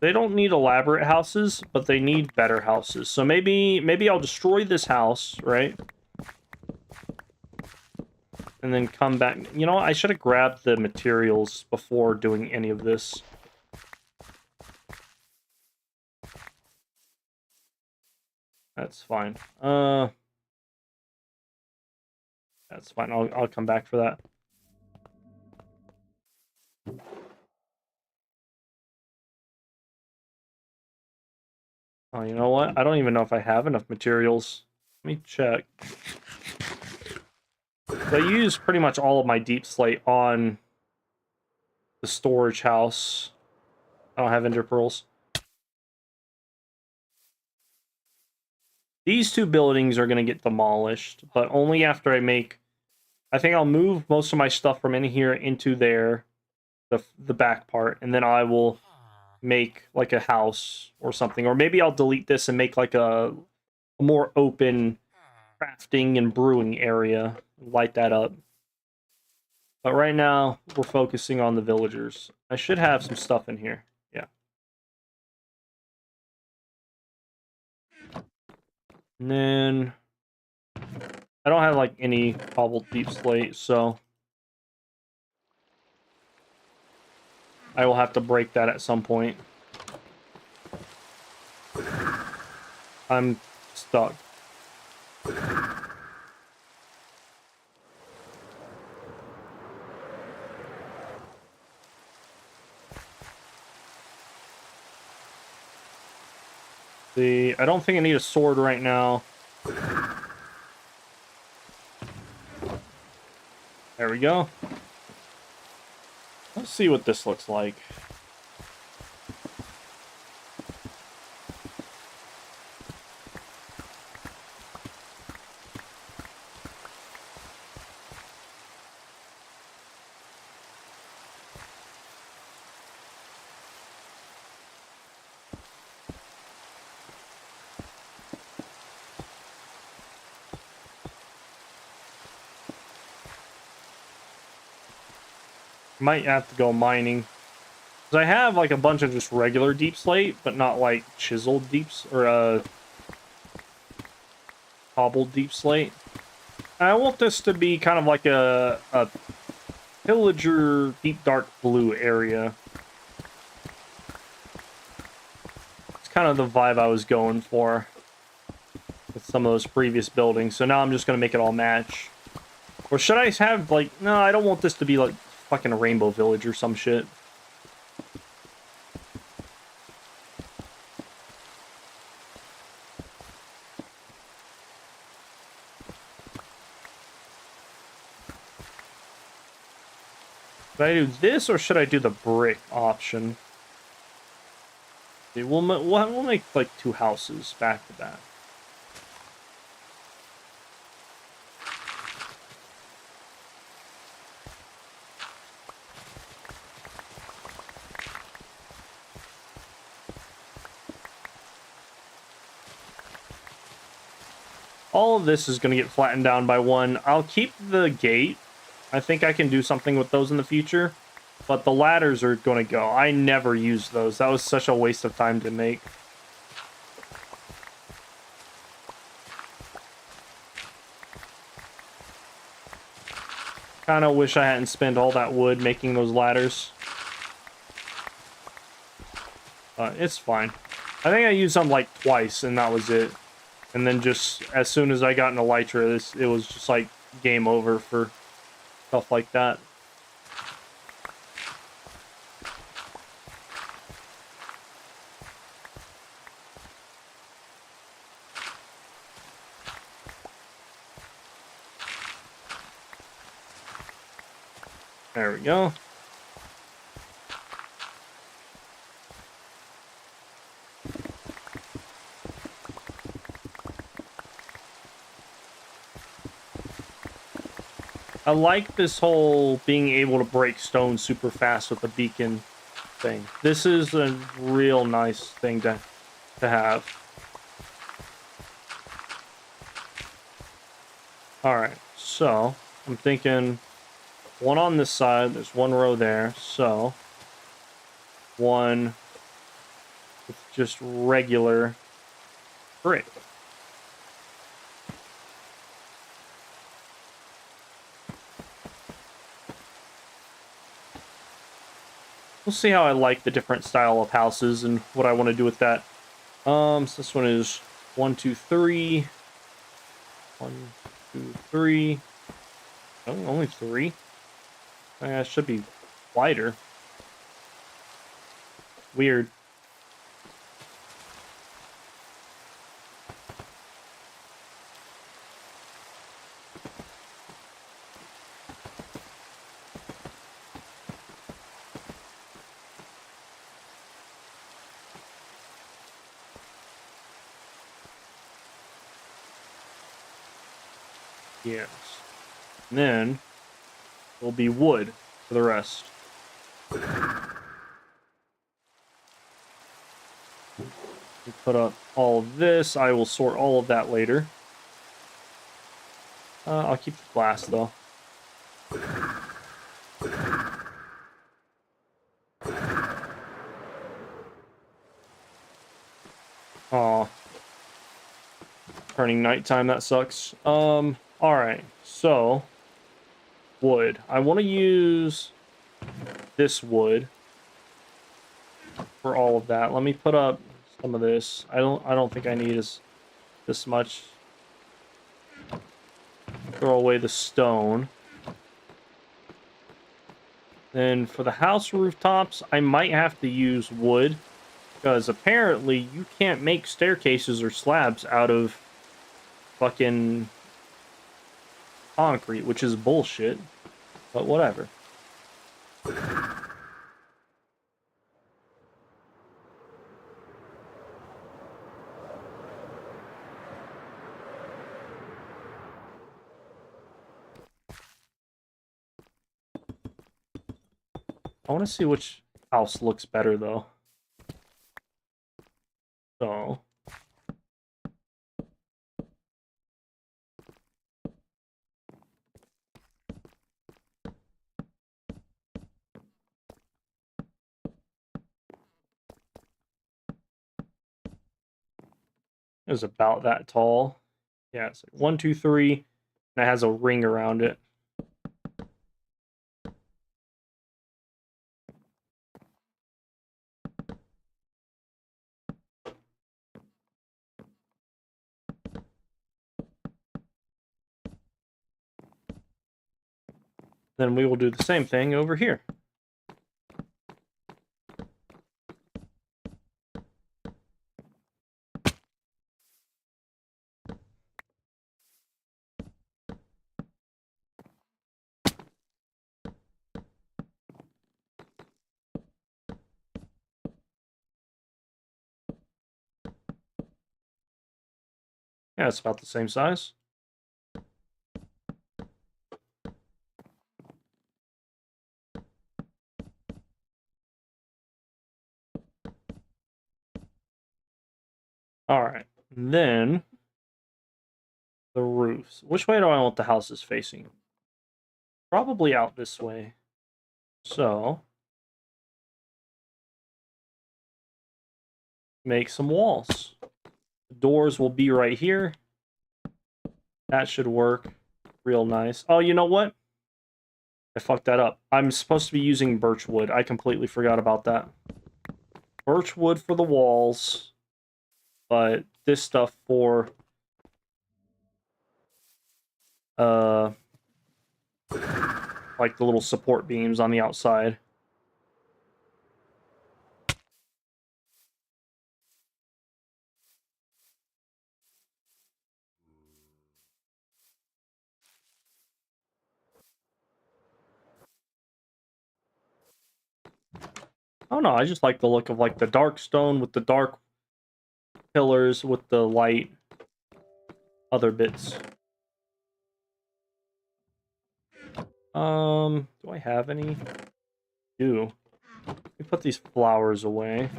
They don't need elaborate houses, but they need better houses. So maybe I'll destroy this house, right? And then come back. You know what? I should have grabbed the materials before doing any of this. That's fine. That's fine. I'll come back for that. Oh, you know what? I don't even know if I have enough materials. Let me check. So I use pretty much all of my deep slate on the storage house. I don't have ender pearls. These two buildings are going to get demolished, but only after I make... I think I'll move most of my stuff from in here into there, the back part, and then I will make like a house or something. Or maybe I'll delete this and make like a more open crafting and brewing area. Light that up. But right now, we're focusing on the villagers. I should have some stuff in here. Yeah. And then... I don't have like any cobbled deep slate, so... I will have to break that at some point. I'm stuck. See, I don't think I need a sword right now. There we go. Let's see what this looks like. Might have to go mining. Because I have like a bunch of just regular deep slate, but not like chiseled deeps or cobbled deep slate. And I want this to be kind of like a pillager deep dark blue area. It's kind of the vibe I was going for with some of those previous buildings. So now I'm just going to make it all match. Or should I have, like... No, I don't want this to be, like, fucking a Rainbow Village or some shit. Should I do this, or should I do the brick option? Okay, we'll make, like, 2 houses back to back. All of this is going to get flattened down by 1. I'll keep the gate. I think I can do something with those in the future. But the ladders are going to go. I never used those. That was such a waste of time to make. Kind of wish I hadn't spent all that wood making those ladders. It's fine. I think I used them like twice, and that was it. And then just as soon as I got into Elytra, it was just like game over for stuff like that. There we go. I like this whole being able to break stone super fast with the beacon thing. This is a real nice thing to have. Alright, so I'm thinking 1 on this side, there's 1 row there, so 1 with just regular brick. We'll see how I like the different style of houses and what I want to do with that. So this one is 1, 2, 3. 1, 2, 3. Oh, only 3. It should be wider. Weird. Yes. And then will be wood for the rest. We put up all of this. I will sort all of that later. I'll keep the glass though. Aw. Turning nighttime, that sucks. Alright, so wood. I want to use this wood for all of that. Let me put up some of this. I don't think I need this much. Throw away the stone. Then for the house rooftops, I might have to use wood, because apparently you can't make staircases or slabs out of fucking concrete, which is bullshit, but whatever. I want to see which house looks better, though. So... is about that tall. Yeah, it's like 1, 2, 3, and it has a ring around it. Then we will do the same thing over here. Yeah, it's about the same size. All right, then the roofs. Which way do I want the houses facing? Probably out this way. So, make some walls. The doors will be right here. That should work real nice. Oh, you know what? I fucked that up. I'm supposed to be using birch wood. I completely forgot about that. Birch wood for the walls, but this stuff for like the little support beams on the outside. Oh no, I just like the look of like the dark stone with the dark pillars with the light other bits. Do I have any? Do. Let me put these flowers away.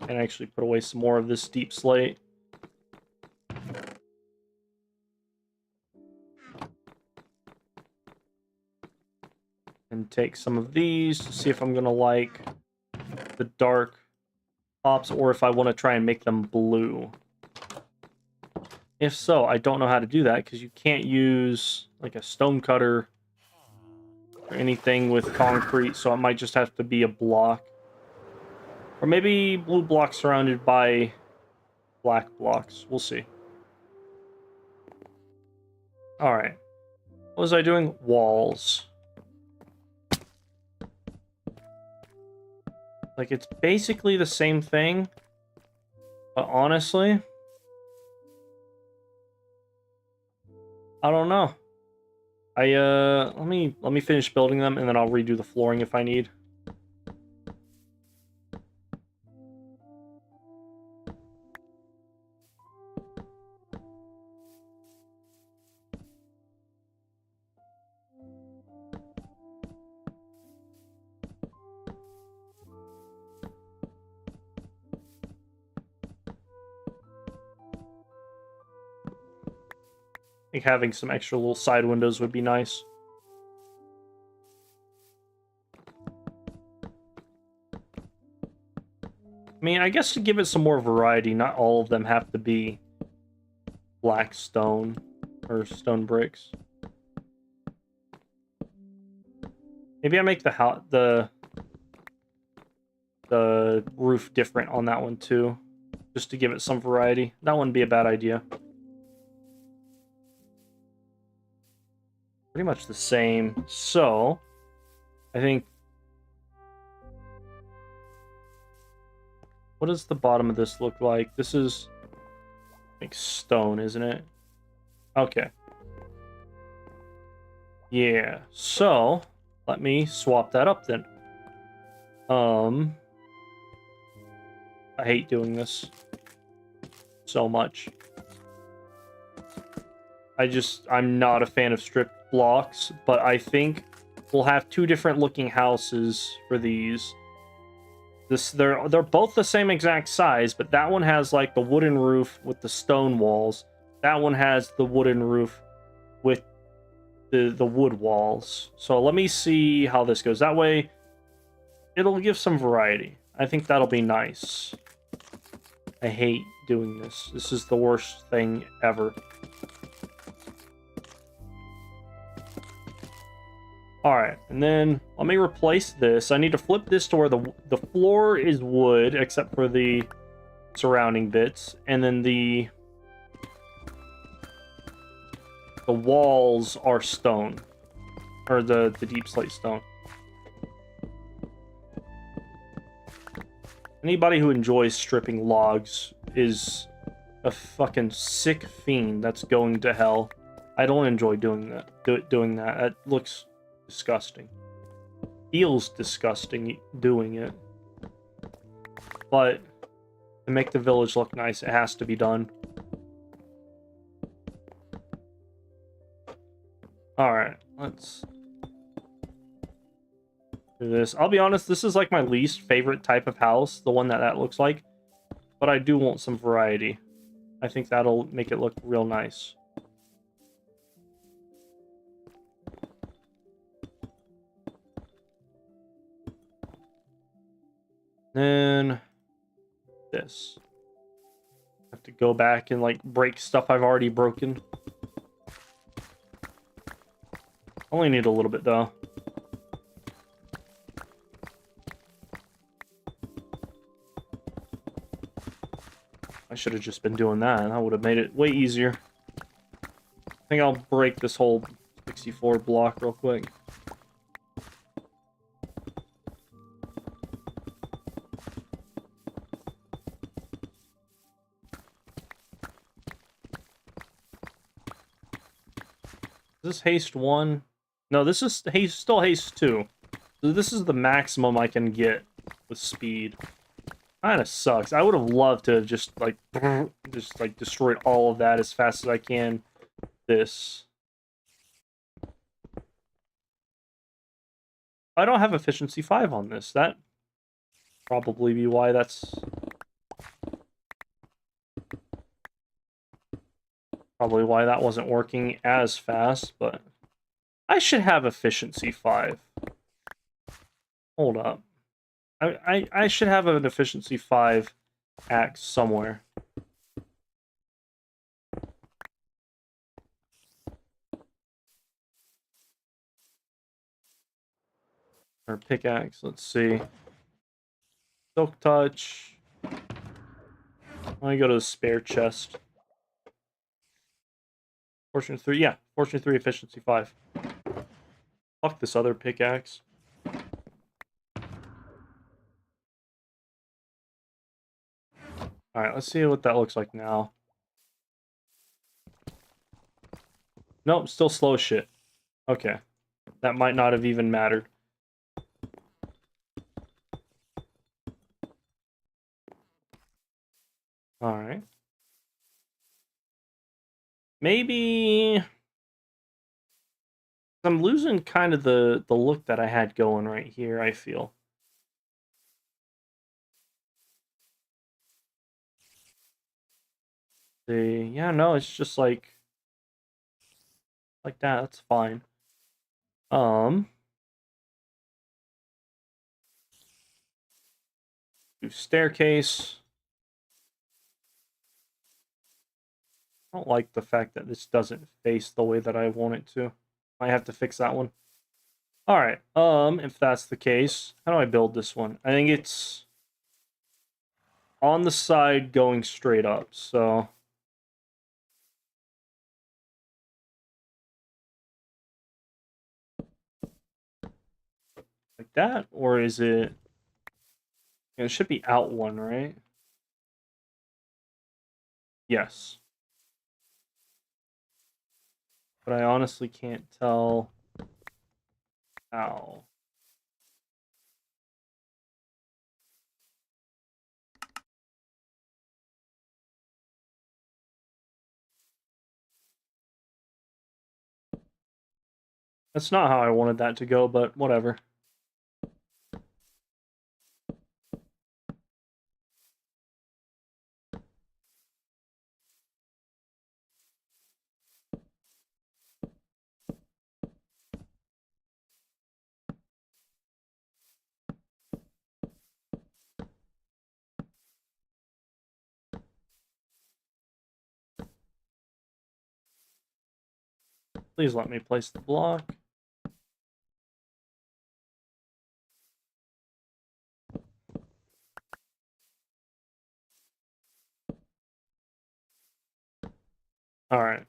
And actually put away some more of this deep slate. And take some of these to see if I'm gonna like the dark pops or if I want to try and make them blue. If so, I don't know how to do that because you can't use like a stone cutter or anything with concrete, so it might just have to be a block. Or maybe blue blocks surrounded by black blocks. We'll see. Alright. What was I doing? Walls. Like, it's basically the same thing. But honestly, I don't know. Let me finish building them and then I'll redo the flooring if I need. I think having some extra little side windows would be nice. I mean, I guess to give it some more variety, not all of them have to be black stone or stone bricks. Maybe I make the roof different on that one too, just to give it some variety. That wouldn't be a bad idea. Pretty much the same. So, I think... What does the bottom of this look like? This is like stone, isn't it? Okay. Yeah. So, let me swap that up then. I hate doing this so much. I'm not a fan of stripped blocks, but I think we'll have two different looking houses for these. They're both the same exact size, but that one has like the wooden roof with the stone walls. That one has the wooden roof with the wood walls. So let me see how this goes. That way, it'll give some variety. I think that'll be nice. I hate doing this. This is the worst thing ever. Alright, and then let me replace this. I need to flip this to where the floor is wood, except for the surrounding bits, and then the walls are stone, or the deep slate stone. Anybody who enjoys stripping logs is a fucking sick fiend that's going to hell. I don't enjoy doing that. Doing that. That looks disgusting. Feels disgusting doing it. But to make the village look nice, it has to be done. Alright, let's do this. I'll be honest, this is like my least favorite type of house, the one that looks like. But I do want some variety. I think that'll make it look real nice. Then this. I have to go back and like break stuff I've already broken. Only need a little bit though. I should have just been doing that. That would have made it way easier. I think I'll break this whole 64 block real quick. Is this haste 1? No, this is haste, still haste 2. So this is the maximum I can get with speed. Kinda sucks. I would have loved to have just destroyed all of that as fast as I can. This. I don't have efficiency 5 on this. That probably be why that's probably why that wasn't working as fast, but I should have efficiency 5. Hold up. I should have an efficiency 5 axe somewhere. Or pickaxe, let's see. Silk touch. Let me go to the spare chest. Fortune 3, yeah. Fortune 3, efficiency 5. Fuck this other pickaxe. Alright, let's see what that looks like now. Nope, still slow as shit. Okay. That might not have even mattered. Alright. Maybe I'm losing kind of the look that I had going right here, I feel. Yeah, no, it's just like that. That's fine. Do staircase. I don't like the fact that this doesn't face the way that I want it to. I have to fix that one. All right. If that's the case, how do I build this one? I think it's on the side going straight up. So like that, or is it? It should be out one, right? Yes. But I honestly can't tell how. That's not how I wanted that to go, but whatever. Please let me place the block. All right.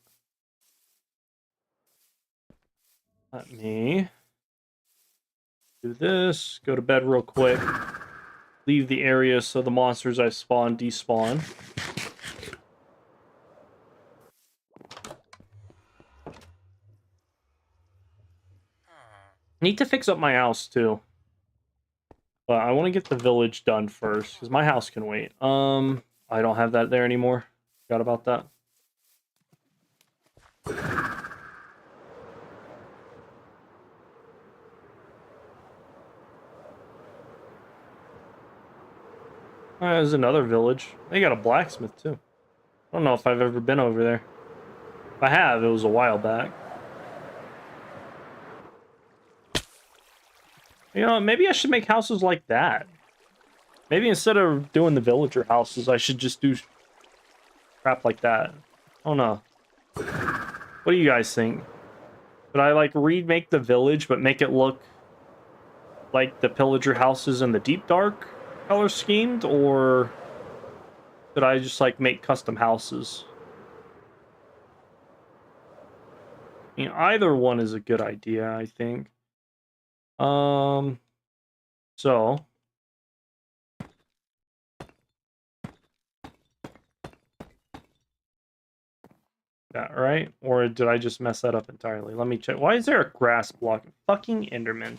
Let me do this. Go to bed real quick. Leave the area so the monsters I spawn despawn. Need to fix up my house too. But I want to get the village done first, because my house can wait. I don't have that there anymore. Forgot about that. There's another village. They got a blacksmith too. I don't know if I've ever been over there. If I have, it was a while back. You know, maybe I should make houses like that. Maybe instead of doing the villager houses, I should just do crap like that. I don't know. What do you guys think? Should I, like, remake the village, but make it look like the pillager houses in the Deep Dark color schemed? Or should I just, like, make custom houses? I mean, either one is a good idea, I think. So that right? Or did I just mess that up entirely? Let me check. Why is there a grass block? Fucking Enderman.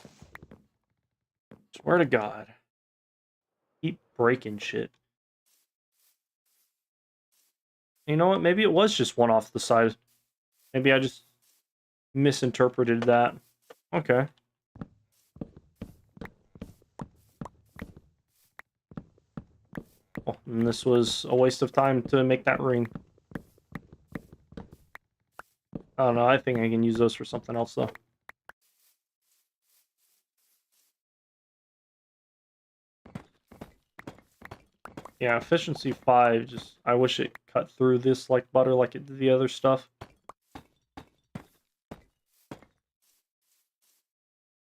Swear to God. Keep breaking shit. You know what? Maybe it was just one off the side. Maybe I just misinterpreted that. Okay. Oh, and this was a waste of time to make that ring. I don't know. I think I can use those for something else, though. Yeah, efficiency 5, just... I wish it cut through this like butter like it did the other stuff.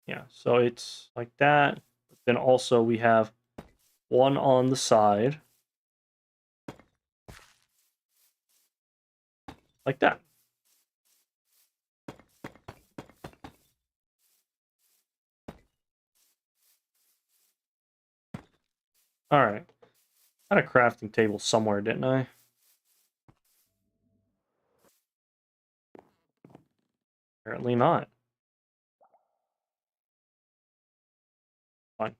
Yeah, so it's like that. But then also we have one on the side. Like that. Alright. I had a crafting table somewhere, didn't I? Apparently not. Fine.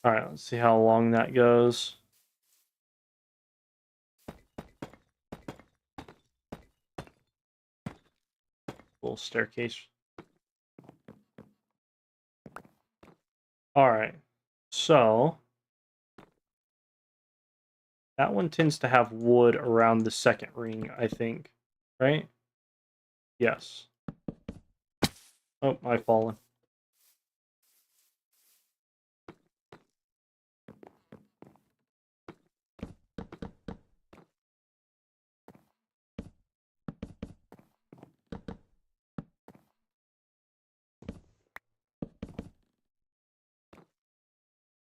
Alright, let's see how long that goes. Little staircase. Alright. So that one tends to have wood around the second ring, I think. Right? Yes. Oh, I've fallen.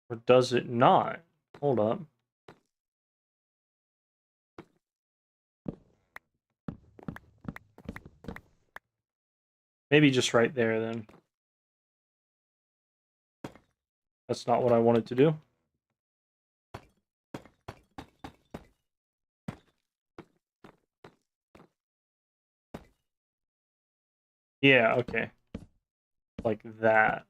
Or does it not? Hold up. Maybe just right there, then. That's not what I wanted to do. Yeah, okay. Like that.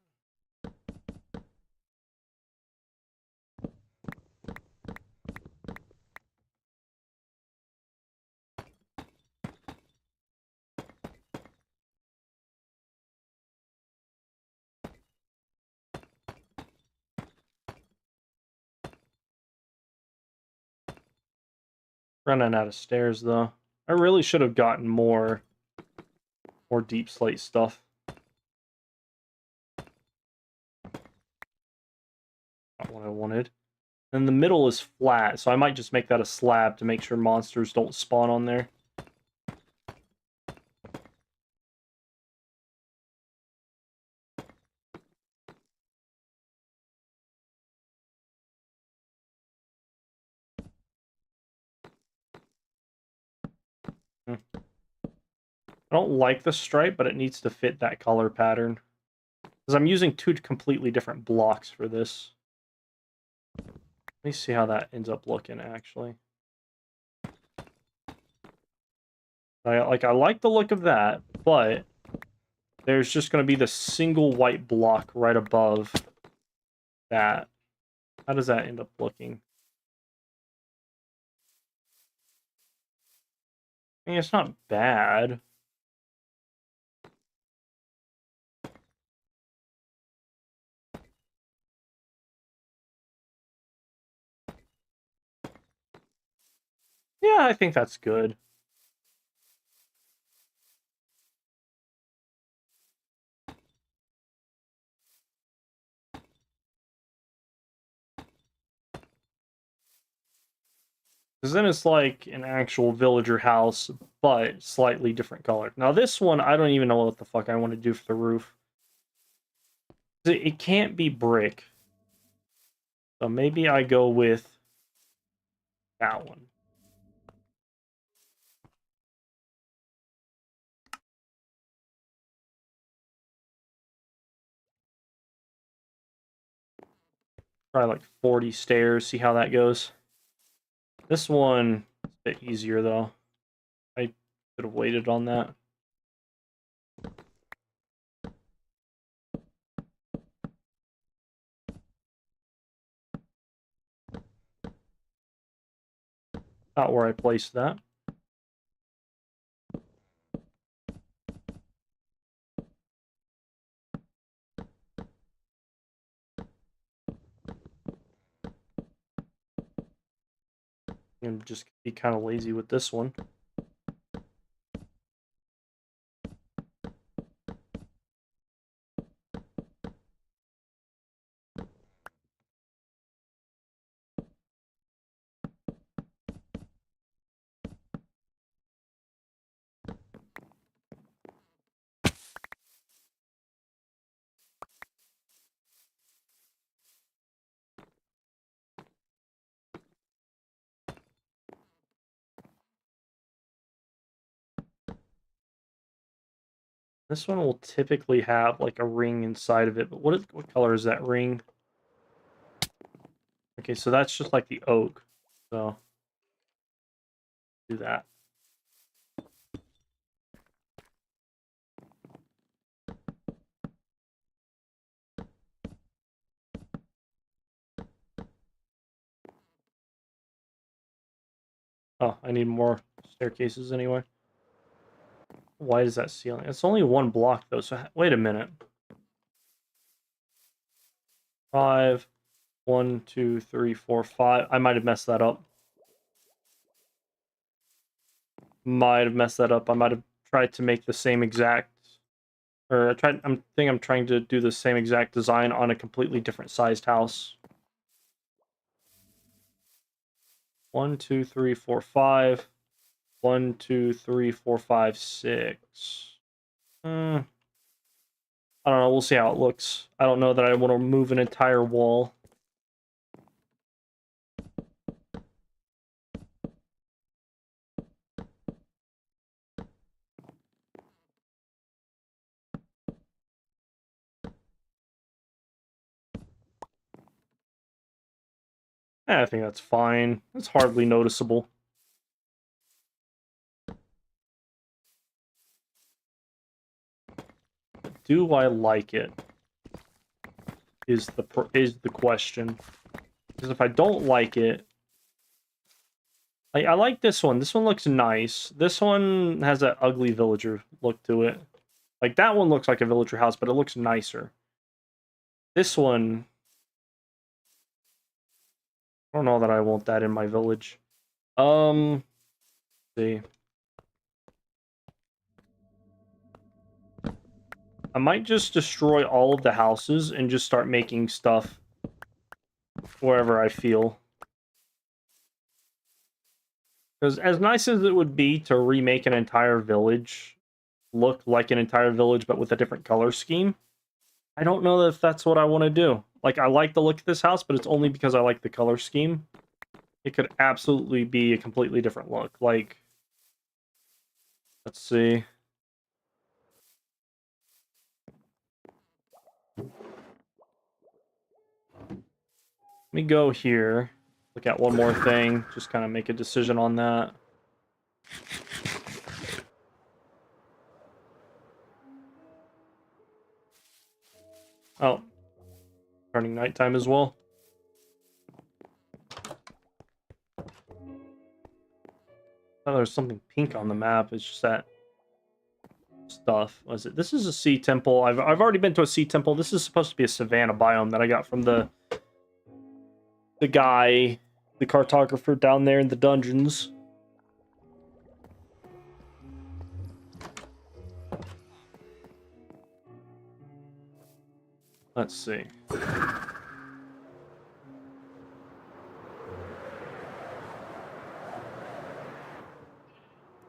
Running out of stairs, though. I really should have gotten more deep slate stuff. what I wanted. And the middle is flat, so I might just make that a slab to make sure monsters don't spawn on there. I don't like the stripe, but it needs to fit that color pattern. Because I'm using two completely different blocks for this. Let me see how that ends up looking, actually. I like the look of that, but there's just going to be the single white block right above that. How does that end up looking? I mean, it's not bad. Yeah, I think that's good. Because then it's like an actual villager house, but slightly different color. Now this one, I don't even know what the fuck I want to do for the roof. It can't be brick. So maybe I go with that one. Try like 40 stairs, see how that goes. This one is a bit easier though. I could have waited on that. Not where I placed that. And just be kind of lazy with this one. This one will typically have like a ring inside of it, but what color is that ring? Okay, so that's just like the oak. So do that. Oh, I need more staircases anyway. Why is that ceiling? It's only one block though, so wait a minute. 5, 1, 2, 3, 4, 5. I might have messed that up. I might have tried to make the same exact, or I'm trying to do the same exact design on a completely different sized house. 1, 2, 3, 4, 5. 1, 2, 3, 4, 5, 6. I don't know. We'll see how it looks. I don't know that I want to move an entire wall. I think that's fine. It's hardly noticeable. Do I like it? Is the question. Because if I don't like it, I like this one. This one looks nice. This one has that ugly villager look to it. Like that one looks like a villager house, but it looks nicer. This one, I don't know that I want that in my village. Let's see. I might just destroy all of the houses and just start making stuff wherever I feel. Because as nice as it would be to remake an entire village look like an entire village but with a different color scheme, I don't know if that's what I want to do. Like, I like the look of this house, but it's only because I like the color scheme. It could absolutely be a completely different look. Like, let's see. Let me go here, look at one more thing, just kind of make a decision on that. Oh, turning nighttime as well. Oh, there's something pink on the map. It's just that stuff. What is it? This is a sea temple. I've already been to a sea temple. This is supposed to be a savanna biome that I got from the guy, the cartographer down there in the dungeons. Let's see.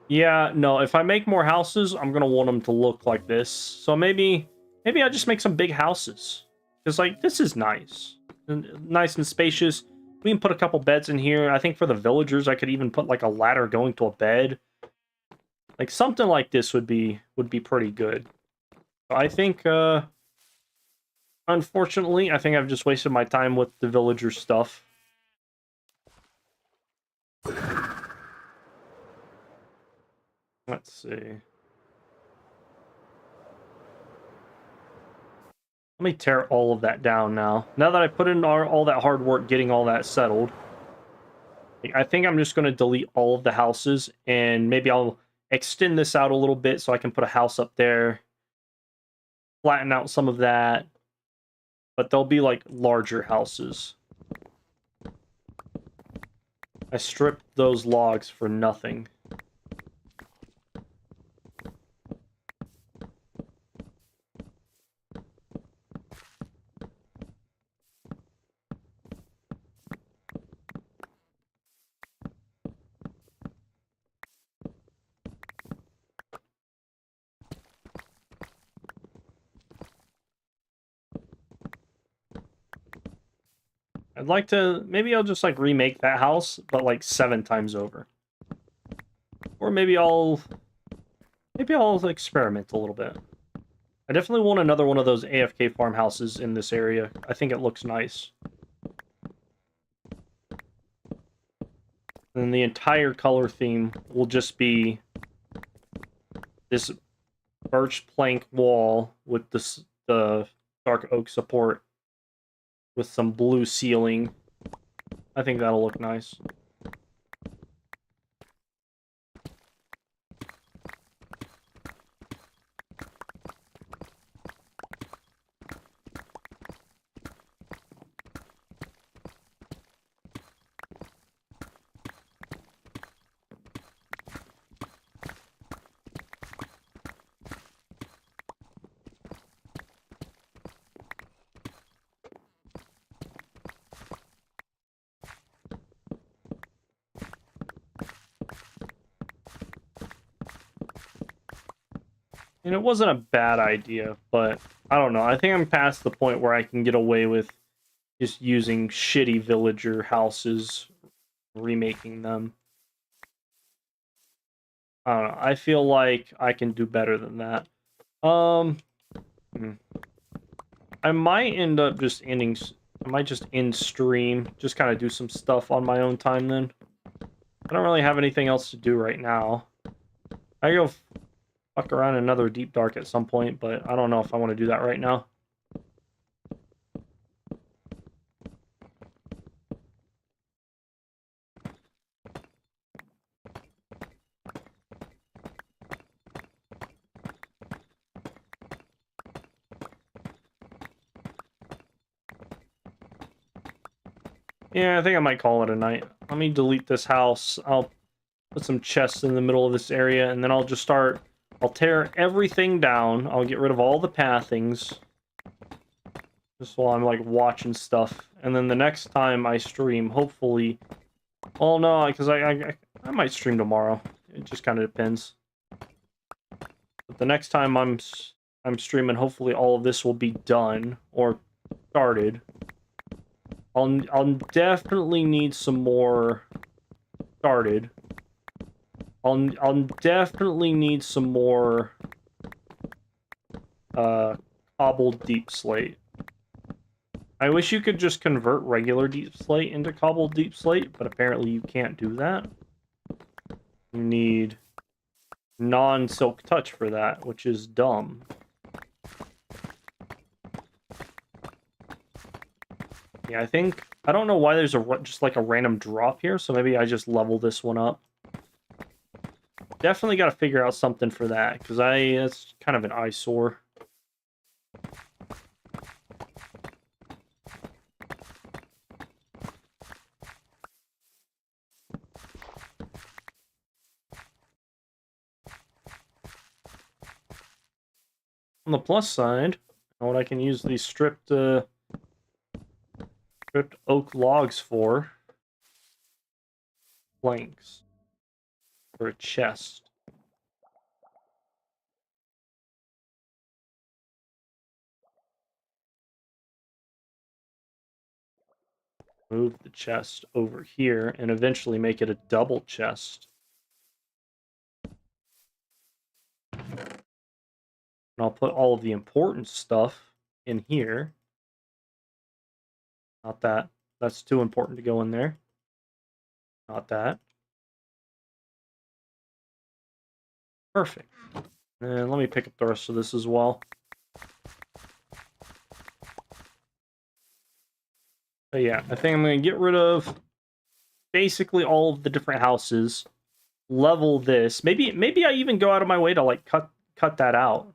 Yeah, no, if I make more houses, I'm gonna want them to look like this. So maybe I just make some big houses. Because, like, this is nice. Nice and spacious. We can put a couple beds in here. I think for the villagers, I could even put, like, a ladder going to a bed. Like, something like this would be pretty good. I think, unfortunately, I think I've just wasted my time with the villager stuff. Let's see. Let me tear all of that down now. Now that I put in all that hard work getting all that settled, I think I'm just going to delete all of the houses, and maybe I'll extend this out a little bit so I can put a house up there, flatten out some of that, but they'll be like larger houses. I stripped those logs for nothing. I'd like to, maybe I'll just like remake that house, but like 7 times over. Or maybe I'll experiment a little bit. I definitely want another one of those AFK farmhouses in this area. I think it looks nice. And the entire color theme will just be this birch plank wall with the dark oak support with some blue ceiling. I think that'll look nice. And it wasn't a bad idea, but I don't know. I think I'm past the point where I can get away with just using shitty villager houses, remaking them. I don't know. I feel like I can do better than that. I might end up just ending... I might just end stream. Just kind of do some stuff on my own time then. I don't really have anything else to do right now. I go fuck around another deep dark at some point, but I don't know if I want to do that right now. Yeah, I think I might call it a night. Let me delete this house. I'll put some chests in the middle of this area, and then I'll just start... I'll tear everything down. I'll get rid of all the pathings. Just while I'm, like, watching stuff. and then the next time I stream, hopefully... Oh, no, because I might stream tomorrow. It just kind of depends. But the next time I'm streaming, hopefully all of this will be done, or started. I'll definitely need some more started. I'll definitely need some more cobbled deep slate. I wish you could just convert regular deep slate into cobbled deep slate, but apparently you can't do that. You need non-silk touch for that, which is dumb. Yeah, I don't know why there's just like a random drop here, so maybe I just level this one up. Definitely got to figure out something for that, because that's kind of an eyesore. On the plus side, what I can use these stripped oak logs for, planks for a chest. Move the chest over here and eventually make it a double chest. And I'll put all of the important stuff in here. Not that. That's too important to go in there. Not that. Perfect. And let me pick up the rest of this as well. But yeah, I think I'm going to get rid of basically all of the different houses. Level this. Maybe I even go out of my way to like cut that out.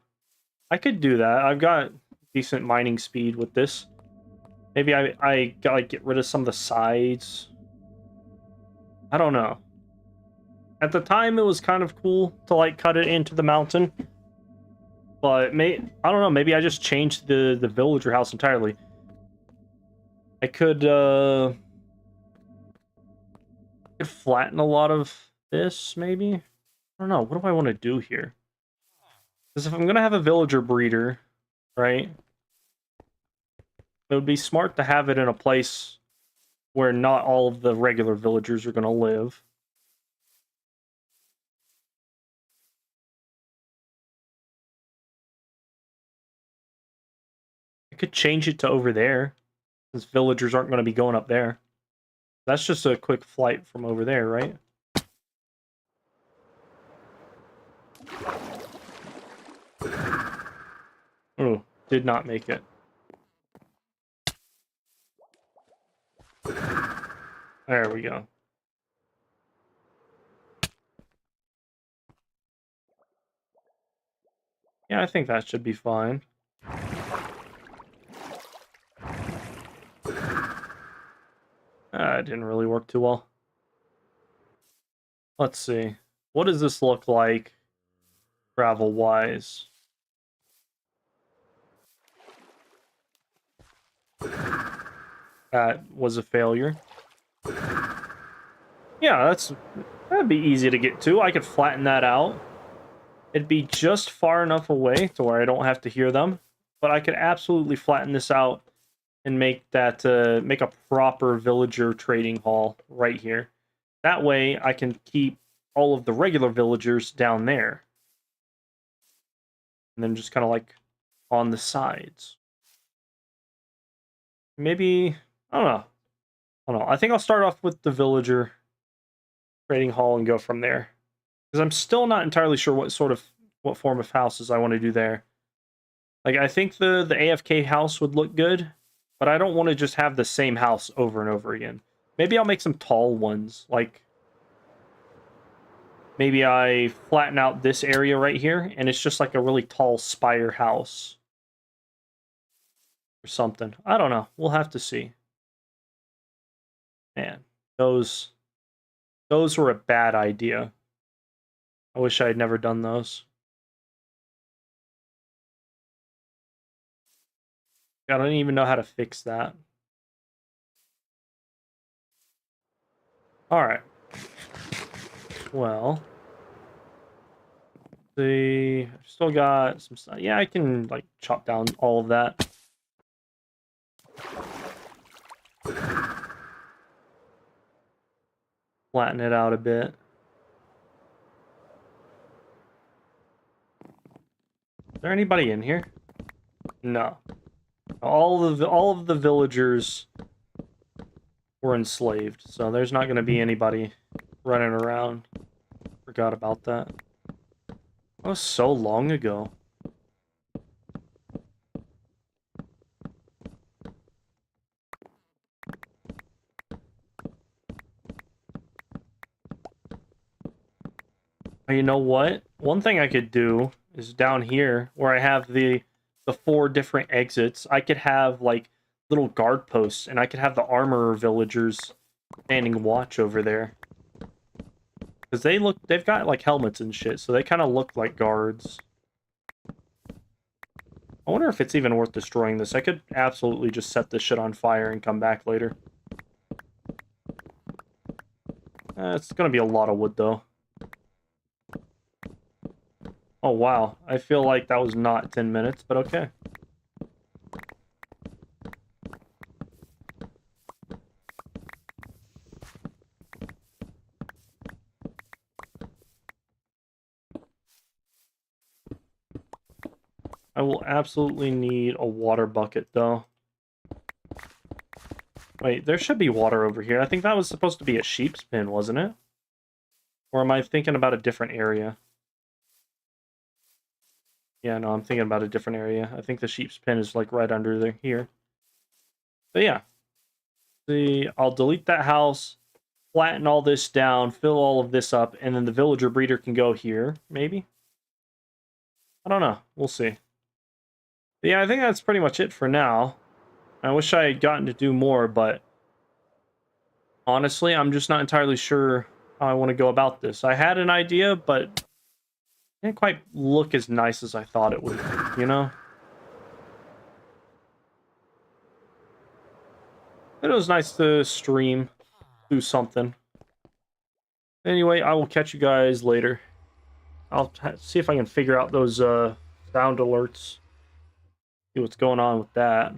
I could do that. I've got decent mining speed with this. Maybe I gotta get rid of some of the sides. I don't know. At the time, it was kind of cool to like cut it into the mountain. But I don't know. Maybe I just changed the villager house entirely. I could flatten a lot of this. Maybe. I don't know. What do I want to do here? Because if I'm gonna have a villager breeder, right? It would be smart to have it in a place where not all of the regular villagers are going to live. I could change it to over there, since villagers aren't going to be going up there. That's just a quick flight from over there, right? Oh, did not make it. There we go. Yeah, I think that should be fine. It didn't really work too well. Let's see. What does this look like travel-wise? That was a failure. Yeah, that'd be easy to get to. I could flatten that out. It'd be just far enough away to where I don't have to hear them, but I could absolutely flatten this out and make that make a proper villager trading hall right here. That way, I can keep all of the regular villagers down there, and then just kind of like on the sides. Maybe I don't know. I don't know. I think I'll start off with the villager trading hall and go from there, because I'm still not entirely sure what form of houses I want to do there. Like, I think the AFK house would look good, but I don't want to just have the same house over and over again. Maybe I'll make some tall ones. Like, maybe I flatten out this area right here, and it's just like a really tall spire house. Or something. I don't know. We'll have to see. Man, those were a bad idea. I wish I had never done those. I don't even know how to fix that. All right. Well, still got some stuff. Yeah, I can like chop down all of that. Flatten it out a bit. Is there anybody in here? No. All of the villagers were enslaved, so there's not going to be anybody running around. Forgot about that. That was so long ago. You know what? One thing I could do is down here where I have the 4 different exits, I could have like little guard posts, and I could have the armorer villagers standing watch over there. Because they've got like helmets and shit, so they kind of look like guards. I wonder if it's even worth destroying this. I could absolutely just set this shit on fire and come back later. It's gonna be a lot of wood though. Oh wow, I feel like that was not 10 minutes, but okay. I will absolutely need a water bucket, though. Wait, there should be water over here. I think that was supposed to be a sheep's pen, wasn't it? Or am I thinking about a different area? Yeah, no, I'm thinking about a different area. I think the sheep's pen is, like, right under there, here. But yeah. I'll delete that house, flatten all this down, fill all of this up, and then the villager breeder can go here, maybe? I don't know. We'll see. But yeah, I think that's pretty much it for now. I wish I had gotten to do more, but honestly, I'm just not entirely sure how I want to go about this. I had an idea, but it didn't quite look as nice as I thought it would, you know? But it was nice to stream, do something. Anyway, I will catch you guys later. I'll see if I can figure out those sound alerts. See what's going on with that.